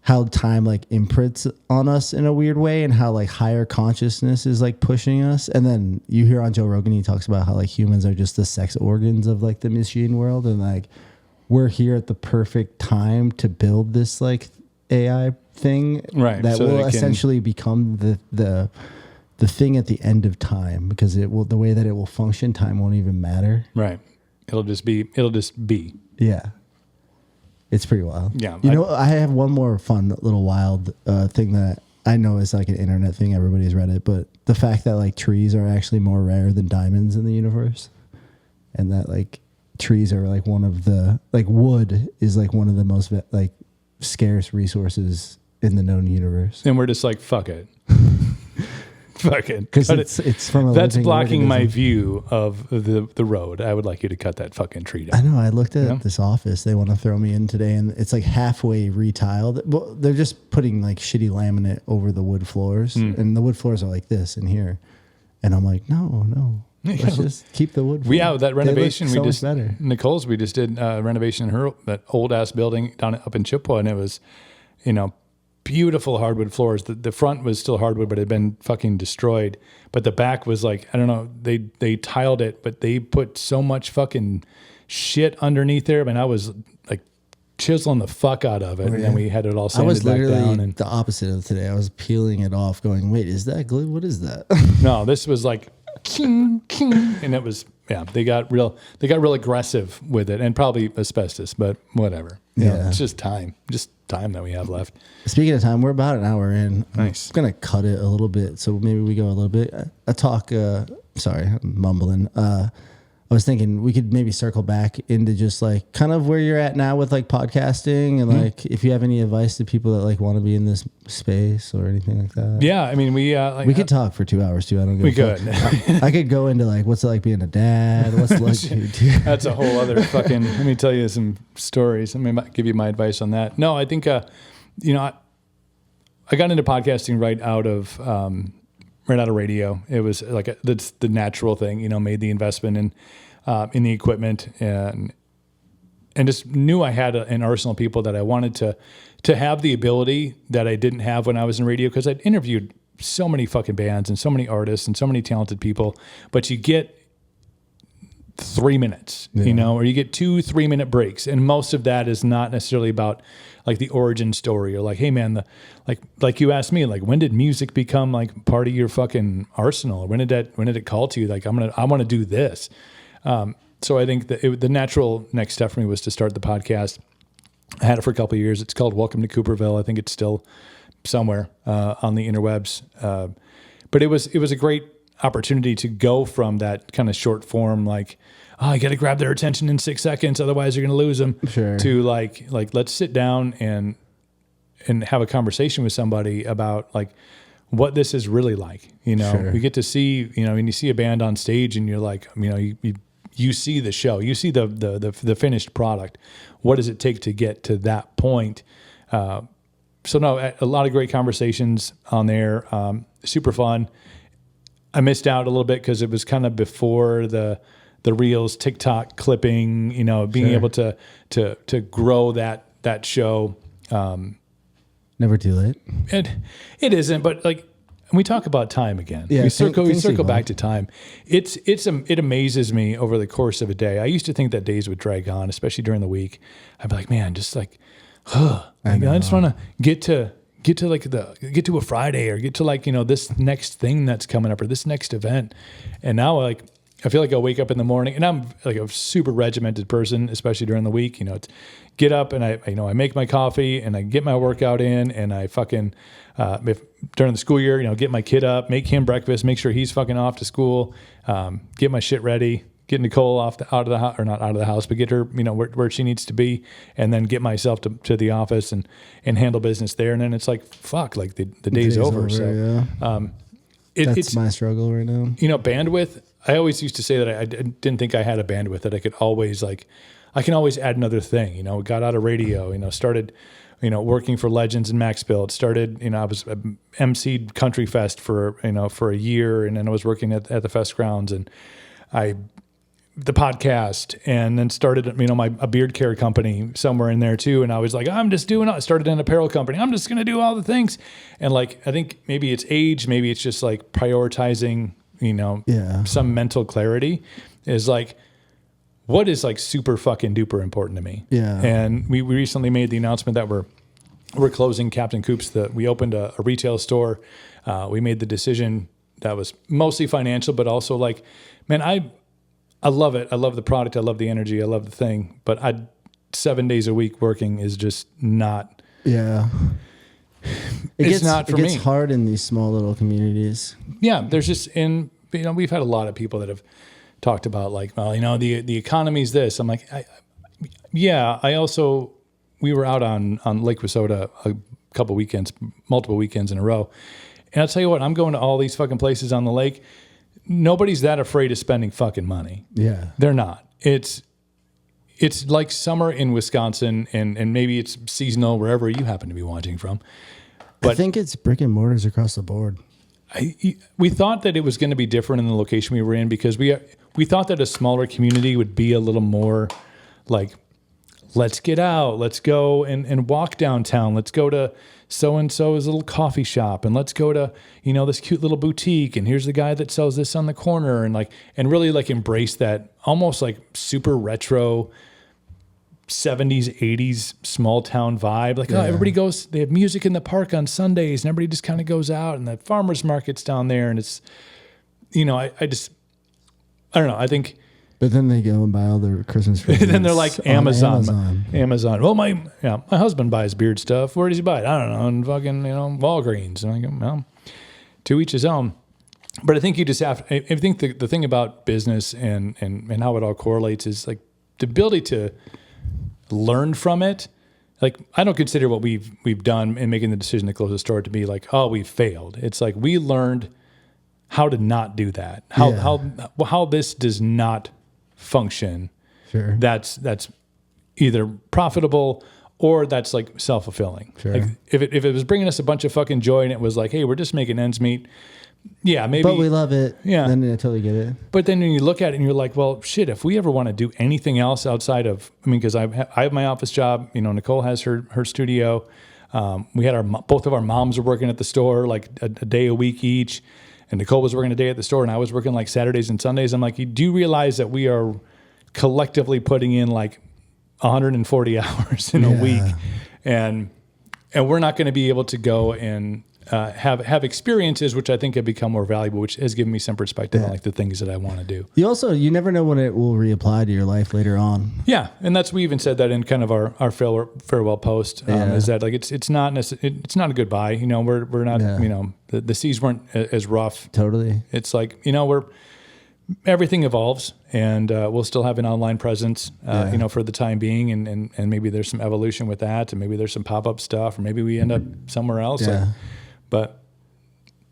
C: how time like imprints on us in a weird way, and how like higher consciousness is like pushing us. And then you hear on Joe Rogan, he talks about how like humans are just the sex organs of like the machine world, and like we're here at the perfect time to build this like AI thing,
B: Right,
C: that
B: so
C: will
B: that it can-
C: essentially become the thing at the end of time, because it will, the way that it will function, time won't even matter.
B: right. It'll just be.
C: Yeah. It's pretty wild.
B: Yeah,
C: You know, I have one more fun little wild thing that I know is like an internet thing. Everybody's read it, but the fact that like trees are actually more rare than diamonds in the universe, and that like trees are like one of the, like wood is like one of the most like scarce resources in the known universe.
B: And we're just like, fuck it. Fuck it.
C: Because
B: Cut
C: it's from a
B: That's
C: living
B: blocking my
C: organism.
B: view of the road. I would like you to cut that fucking tree down.
C: I know. I looked at
B: Yeah.
C: this office. They want to throw me in today, and it's like halfway retiled. Well, they're just putting like shitty laminate over the wood floors, and the wood floors are like this in here. And I'm like, no, let's just keep the wood.
B: We
C: floors.
B: that
C: They look
B: renovation
C: so
B: we
C: much
B: just
C: better.
B: Nicole's we just did renovation in that old ass building down up in Chippewa, and it was, beautiful hardwood floors. The front was still hardwood, but it had been fucking destroyed. But the back was like, I don't know, they tiled it, but they put so much fucking shit underneath there. I mean, I was like chiseling the fuck out of it, and then we had it all
C: I was
B: sanded back
C: literally
B: down. And
C: the opposite of today. I was peeling it off, going, "Wait, is that glue? What is that?"
B: no, this was like, king, and it was. Yeah, they got real aggressive with it, and probably asbestos, but whatever.
C: Yeah.
B: It's just time that we have left.
C: Speaking of time, we're about an hour in.
B: Nice.
C: I'm gonna cut it a little bit, so maybe we go a little bit. Sorry, I'm mumbling. I was thinking we could maybe circle back into just like kind of where you're at now with like podcasting and like if you have any advice to people that like want to be in this space or anything like that.
B: Yeah, I mean, we
C: could talk for 2 hours too. I don't.
B: We could.
C: I could go into like what's it like being a dad. What's it like?
B: That's a whole other fucking. Let me tell you some stories. Let me give you my advice on that. No, I think you know, I got into podcasting right out of radio. It was like that's the natural thing. You know, made the investment in the equipment and just knew I had an arsenal of people that I wanted to have the ability that I didn't have when I was in radio, because I'd interviewed so many fucking bands and so many artists and so many talented people, but you get 3 minutes, you know, or you get 2-3 minute breaks. And most of that is not necessarily about like the origin story or like, hey man, like you asked me, like, when did music become like part of your fucking arsenal? Or when did it call to you? Like, I want to do this. So I think that the natural next step for me was to start the podcast. I had it for a couple of years. It's called Welcome to Cooperville. I think it's still somewhere on the interwebs. But it was a great opportunity to go from that kind of short form, like, oh, you got to grab their attention in 6 seconds, otherwise you're going to lose them. Sure. To like let's sit down and have a conversation with somebody about like what this is really like. You know, sure. We get to see, you know, when you see a band on stage and you're like, you know, you see the show, you see the finished product. What does it take to get to that point? So no, a lot of great conversations on there. Super fun. I missed out a little bit because it was kind of before the Reels, TikTok clipping, you know, being able to grow that show.
C: Never too late.
B: It isn't, but like we talk about time again. Yeah, we circle back to time. It amazes me over the course of a day. I used to think that days would drag on, especially during the week. I'd be like, man, just like, I just want to get to a Friday or get to like, you know, this next thing that's coming up or this next event. And now like, I feel like I wake up in the morning and I'm like a super regimented person, especially during the week. You know, it's get up and I make my coffee and I get my workout in and I fucking, if during the school year, you know, get my kid up, make him breakfast, make sure he's fucking off to school, get my shit ready, get Nicole out of the house, or not out of the house, but get her, you know, where she needs to be, and then get myself to the office and handle business there. And then it's like, fuck, like the day's over. So, yeah. It's
C: my struggle right now.
B: You know, bandwidth. I always used to say that I didn't think I had a bandwidth that I could always I can always add another thing. You know, got out of radio. You know, started, you know, working for Legends in Maxville. It started. You know, I was emceed Country Fest for a year, and then I was working at the fest grounds, and the podcast, and then started, you know, a beard care company somewhere in there too. And I was like, I started an apparel company. I'm just going to do all the things. And like, I think maybe it's age, maybe it's just like prioritizing, you know, some mental clarity is like, what is like super fucking duper important to me. Yeah. And we recently made the announcement that we're closing Captain Coop's. We opened a retail store. We made the decision that was mostly financial, but also like, man, I love it. I love the product. I love the energy. I love the thing. But 7 days a week working is just not. Yeah. It's not for me. It gets
C: hard in these small little communities.
B: Yeah. There's just, you know, we've had a lot of people that have talked about like, well, you know, the economy's this. I'm like, we were out on Lake Wissota multiple weekends in a row. And I'll tell you what, I'm going to all these fucking places on the lake. Nobody's that afraid of spending fucking money. Yeah. They're not. It's like summer in Wisconsin and maybe it's seasonal wherever you happen to be watching from. But
C: I think it's brick and mortars across the board.
B: We thought that it was going to be different in the location we were in because we thought that a smaller community would be a little more like, let's get out, let's go and walk downtown. Let's go to so-and-so's little coffee shop and let's go to, you know, this cute little boutique. And here's the guy that sells this on the corner and really like embrace that almost like super retro 70s, 80s small town vibe. Like, oh, everybody goes, they have music in the park on Sundays and everybody just kind of goes out and the farmer's market's down there. And it's, you know, I don't know. I think,
C: but then they go and buy all their Christmas presents.
B: Then they're like Amazon. Well, my husband buys beard stuff. Where does he buy it? I don't know. And fucking, you know, Walgreens. And I go, well, to each his own. But I think you just have, I think the thing about business and how it all correlates is like the ability to learn from it. Like, I don't consider what we've done in making the decision to close the store to be like, oh, we failed. It's like we learned how to not do that. How this does not function.
C: Sure.
B: That's either profitable or that's like self-fulfilling.
C: Sure.
B: Like if it was bringing us a bunch of fucking joy and it was like, hey, we're just making ends meet. Yeah, maybe.
C: But we love it.
B: Yeah.
C: Then I totally get it.
B: But then when you look at it and you're like, well, shit, if we ever want to do anything else outside of, I mean, because I have my office job, you know, Nicole has her studio. We had both of our moms were working at the store like a day a week each. And Nicole was working a day at the store and I was working like Saturdays and Sundays. I'm like, you do realize that we are collectively putting in like 140 hours in a week. And we're not going to be able to go and have experiences, which I think have become more valuable, which has given me some perspective on like the things that I want to do.
C: You never know when it will reapply to your life later on.
B: Yeah. And we even said that in kind of our farewell post, is that like, it's not a goodbye. You know, we're not, you know, the seas weren't as rough.
C: Totally.
B: It's like, you know, everything evolves and we'll still have an online presence, you know, for the time being. And maybe there's some evolution with that and maybe there's some pop-up stuff or maybe we end up somewhere else.
C: Yeah.
B: Like, but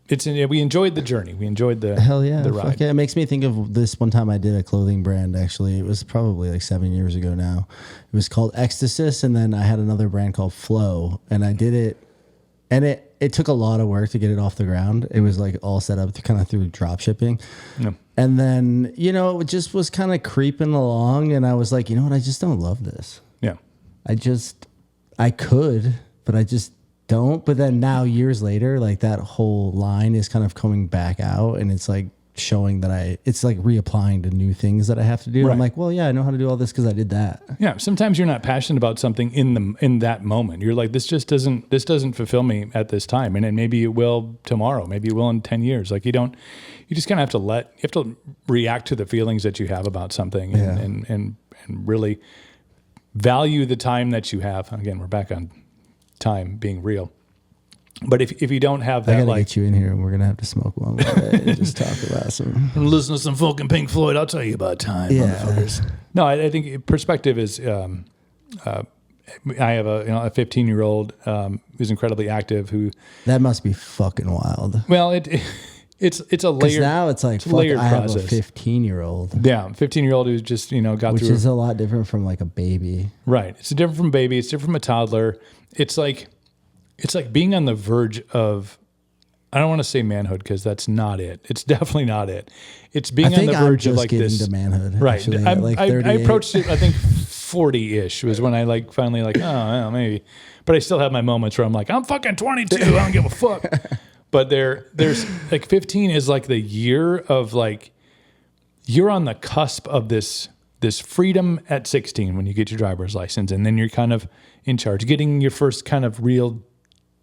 B: we enjoyed the journey. We enjoyed the ride.
C: Fuck yeah. It makes me think of this one time I did a clothing brand. Actually, it was probably like 7 years ago now. It was called Ecstasis, and then I had another brand called Flow, and I did it, and it took a lot of work to get it off the ground. It was like all set up kind of through drop shipping. Yeah. And then, you know, it just was kind of creeping along, and I was like, you know what? I just don't love this.
B: Yeah.
C: I could, but I just don't. But then now years later, like that whole line is kind of coming back out and it's like showing that it's like reapplying to new things that I have to do.
B: Right.
C: I'm like, well, yeah, I know how to do all this because I did that.
B: Yeah. Sometimes you're not passionate about something in that moment. You're like, this doesn't fulfill me at this time. And then maybe it will tomorrow. Maybe it will in 10 years. Like you just kind of have to react to the feelings that you have about something and really value the time that you have. Again, we're back on time being real. But if you don't have that,
C: I gotta get you in here and we're gonna have to smoke one and just talk about some.
B: Listen to some fucking Pink Floyd. I'll tell you about time, motherfuckers. No, I think perspective is. I have a 15-year-old who's incredibly active. Who
C: must be fucking wild.
B: Well, it's a layered.
C: Now it's like
B: a layered process.
C: Have a 15-year-old.
B: Yeah, 15-year-old who's just got through.
C: Which is a lot different from like a baby.
B: Right. It's different from a baby. It's different from a toddler. It's like being on the verge of, I don't want to say manhood because that's not it. It's definitely not it. It's being on the verge of like this.
C: To manhood,
B: right.
C: Actually,
B: I approached it, I think 40-ish was when I like finally like, oh, maybe. But I still have my moments where I'm like, I'm fucking 22. I don't give a fuck. But there's like 15 is like the year of like, you're on the cusp of this freedom at 16 when you get your driver's license. And then you're kind of in charge, getting your first kind of real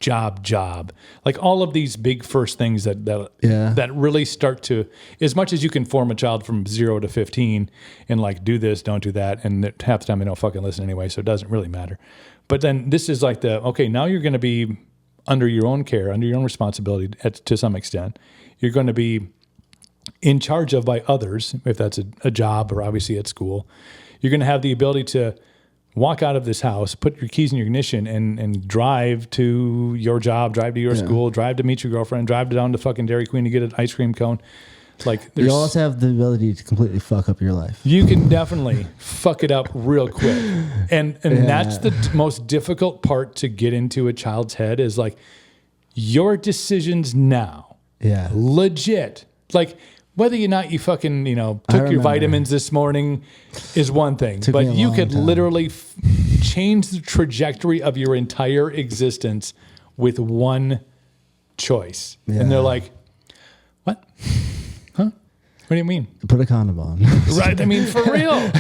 B: job, like all of these big first things that really start to, as much as you can form a child from 0 to 15 and like do this, don't do that. And half the time they don't fucking listen anyway. So it doesn't really matter. But then this is like now you're going to be under your own care, under your own responsibility to some extent. You're going to be in charge of by others, if that's a job or obviously at school. You're going to have the ability to walk out of this house, put your keys in your ignition and drive to your job, drive to your school, drive to meet your girlfriend, drive down to fucking Dairy Queen to get an ice cream cone. Like
C: you also have the ability to completely fuck up your life.
B: You can definitely fuck it up real quick. And that's the most difficult part to get into a child's head is like your decisions now.
C: Yeah.
B: Legit. Like whether or not you fucking, took your vitamins this morning is one thing, but you could literally change the trajectory of your entire existence with one choice. Yeah. And they're like, what? Huh? What do you mean?
C: Put a condom on.
B: Right. I mean, for real.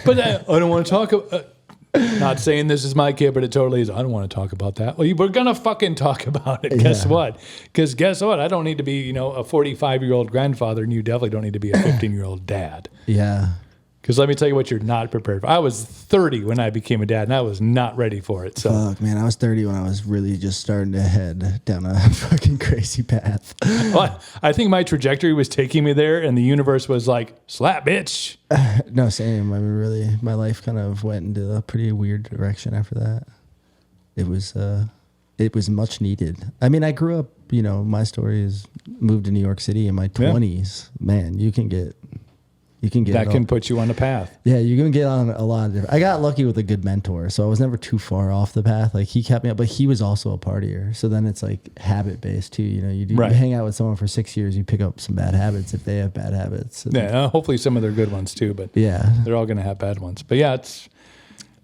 B: But I don't want to talk about... Not saying this is my kid, but it totally is. I don't want to talk about that. Well, we're going to fucking talk about it. Guess what? Because guess what? I don't need to be, a 45-year-old grandfather, and you definitely don't need to be a 15-year-old dad.
C: Yeah.
B: Because let me tell you what you're not prepared for. I was 30 when I became a dad, and I was not ready for it. So,
C: Fuck, man, I was 30 when I was really just starting to head down a fucking crazy path.
B: well, I think my trajectory was taking me there, and the universe was like, slap, bitch.
C: No, same. I mean, really, my life kind of went into a pretty weird direction after that. It was much needed. I mean, I grew up, you know, my story is moved to New York City in my 20s. Man, you can get
B: that can put you on the path.
C: Yeah, you can get on a lot of different. I got lucky with a good mentor, so I was never too far off the path. Like he kept me up, but he was also a partier. So then it's like habit based too. You know, you hang out with someone for 6 years, you pick up some bad habits if they have bad habits.
B: Yeah, hopefully some of their good ones too, but
C: yeah,
B: they're all gonna have bad ones. But yeah, it's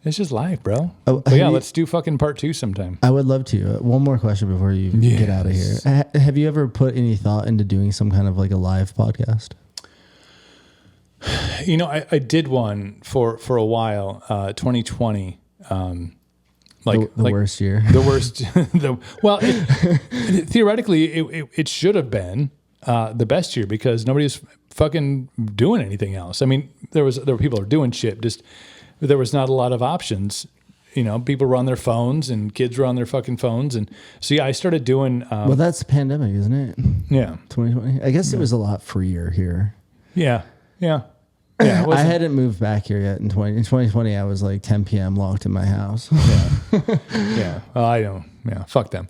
B: just life, bro.
C: Oh,
B: but yeah, let's do fucking part 2 sometime.
C: I would love to. One more question before you get out of here. Have you ever put any thought into doing some kind of like a live podcast?
B: You know, I did one for a while, 2020.
C: The worst year.
B: The worst. Theoretically, it should have been the best year because nobody's fucking doing anything else. I mean, there were people who were doing shit. Just there was not a lot of options. You know, people were on their phones and kids were on their fucking phones, and so yeah, I started doing.
C: Well, that's the pandemic, isn't it?
B: Yeah,
C: 2020. I guess it was a lot freer here.
B: Yeah. Yeah,
C: I hadn't moved back here yet in 2020. I was like 10 p.m. locked in my house.
B: Yeah. Well, I don't. Yeah, fuck them.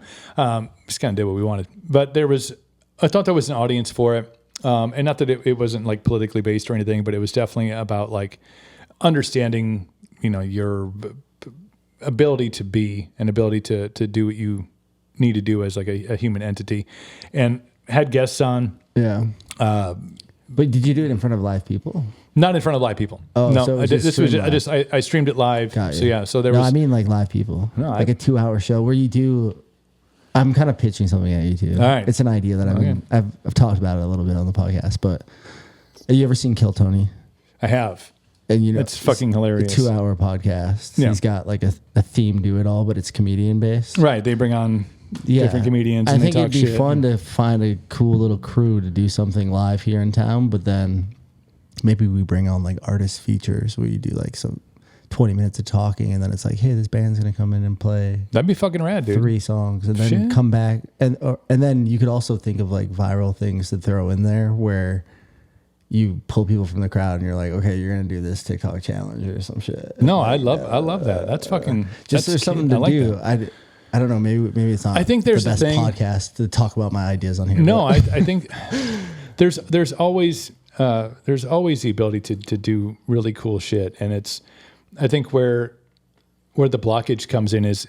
B: Just kind of did what we wanted. But I thought there was an audience for it, and not that it wasn't like politically based or anything, but it was definitely about like understanding, you know, your ability to be and ability to do what you need to do as like a human entity, and had guests on.
C: Yeah. But did you do it in front of live people?
B: Not in front of live people.
C: Oh,
B: no,
C: so
B: I streamed it live. So yeah, so there was.
C: No, I mean like live people.
B: No,
C: like a 2-hour show where you do. I'm kind of pitching something at you too.
B: All right.
C: It's an idea that I've talked about it a little bit on the podcast. But have you ever seen Kill Tony?
B: I have.
C: And you know,
B: it's fucking hilarious.
C: A 2-hour podcast.
B: Yeah.
C: He's got like a theme to it all, but it's comedian based.
B: Right. They bring on different comedians.
C: I think it'd be fun to find a cool little crew to do something live here in town, but then maybe we bring on like artist features where you do like some 20 minutes of talking and then it's like, hey, this band's going to come in and play.
B: That'd be fucking rad, dude.
C: 3 songs and then come back. And then you could also think of like viral things to throw in there where you pull people from the crowd and you're like, okay, you're going to do this TikTok challenge or some shit.
B: No, I love that. That's fucking,
C: just there's something to do. I don't know. Maybe it's not.
B: I think there's
C: the best podcast to talk about my ideas on here.
B: No, I think there's always the ability to do really cool shit, and it's I think where the blockage comes in is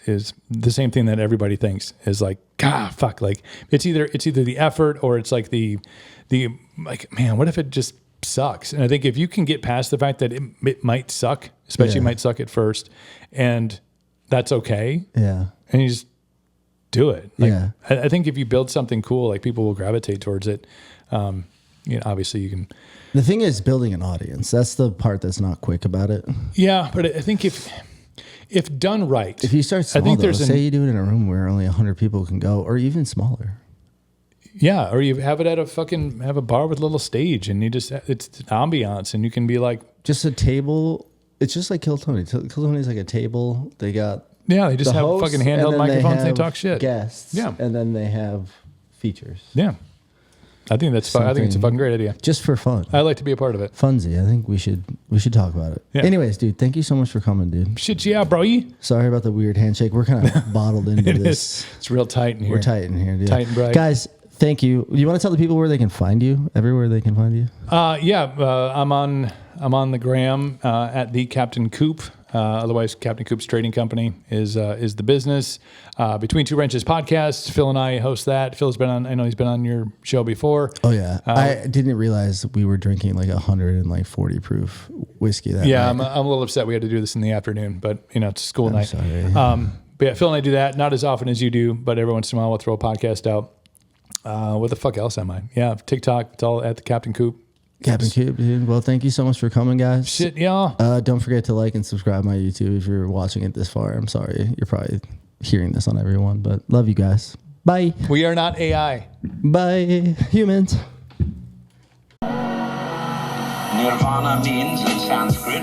B: the same thing that everybody thinks is like, God, fuck, like it's either the effort or it's like the like, man, what if it just sucks? And I think if you can get past the fact that it might suck, especially it might suck at first, and that's okay.
C: Yeah.
B: And you just do it. Like,
C: yeah.
B: I think if you build something cool, like people will gravitate towards it. You know, obviously you can.
C: The thing is building an audience. That's the part that's not quick about it.
B: Yeah, but I think if done right,
C: if you start small,
B: I think
C: say you do it in a room where only 100 people can go, or even smaller.
B: Yeah, or you have it at have a bar with a little stage, and it's ambiance, and you can be like
C: just a table. It's just like Kill Tony. Kill Tony's like a table. They got.
B: Yeah, they just have
C: host,
B: fucking handheld microphones and they talk shit.
C: Guests.
B: Yeah.
C: And then they have features.
B: Yeah. I think it's a fucking great idea.
C: Just for fun.
B: I'd like to be a part of it.
C: Funsy. I think we should talk about it. Yeah. Anyways, dude, thank you so much for coming, dude.
B: Shit, yeah, bro.
C: Sorry about the weird handshake. We're kind of bottled into this.
B: It's real tight in here.
C: We're tight in here, dude.
B: Tight and bright.
C: Guys, thank you. You want to tell the people where they can find you? Everywhere they can find you?
B: I'm on the gram at the Captain Coop. Otherwise, Captain Coop's Trading Company is the business. Between Two Wrenches podcast, Phil and I host that. Phil's been on. I know he's been on your show before.
C: Oh yeah, I didn't realize we were drinking like 140 proof whiskey that night.
B: I'm a little upset we had to do this in the afternoon, but you know it's a school night.
C: Sorry.
B: But yeah, Phil and I do that not as often as you do, but every once in a while we'll throw a podcast out. What the fuck else am I? Yeah, TikTok. It's all at the Captain Coop.
C: Captain Coop, dude. Well, thank you so much for coming, guys.
B: Shit, y'all.
C: Don't forget to like and subscribe my YouTube if you're watching it this far. I'm sorry. You're probably hearing this on everyone, but love you guys. Bye.
B: We are not AI.
C: Bye, humans.
A: Nirvana means in Sanskrit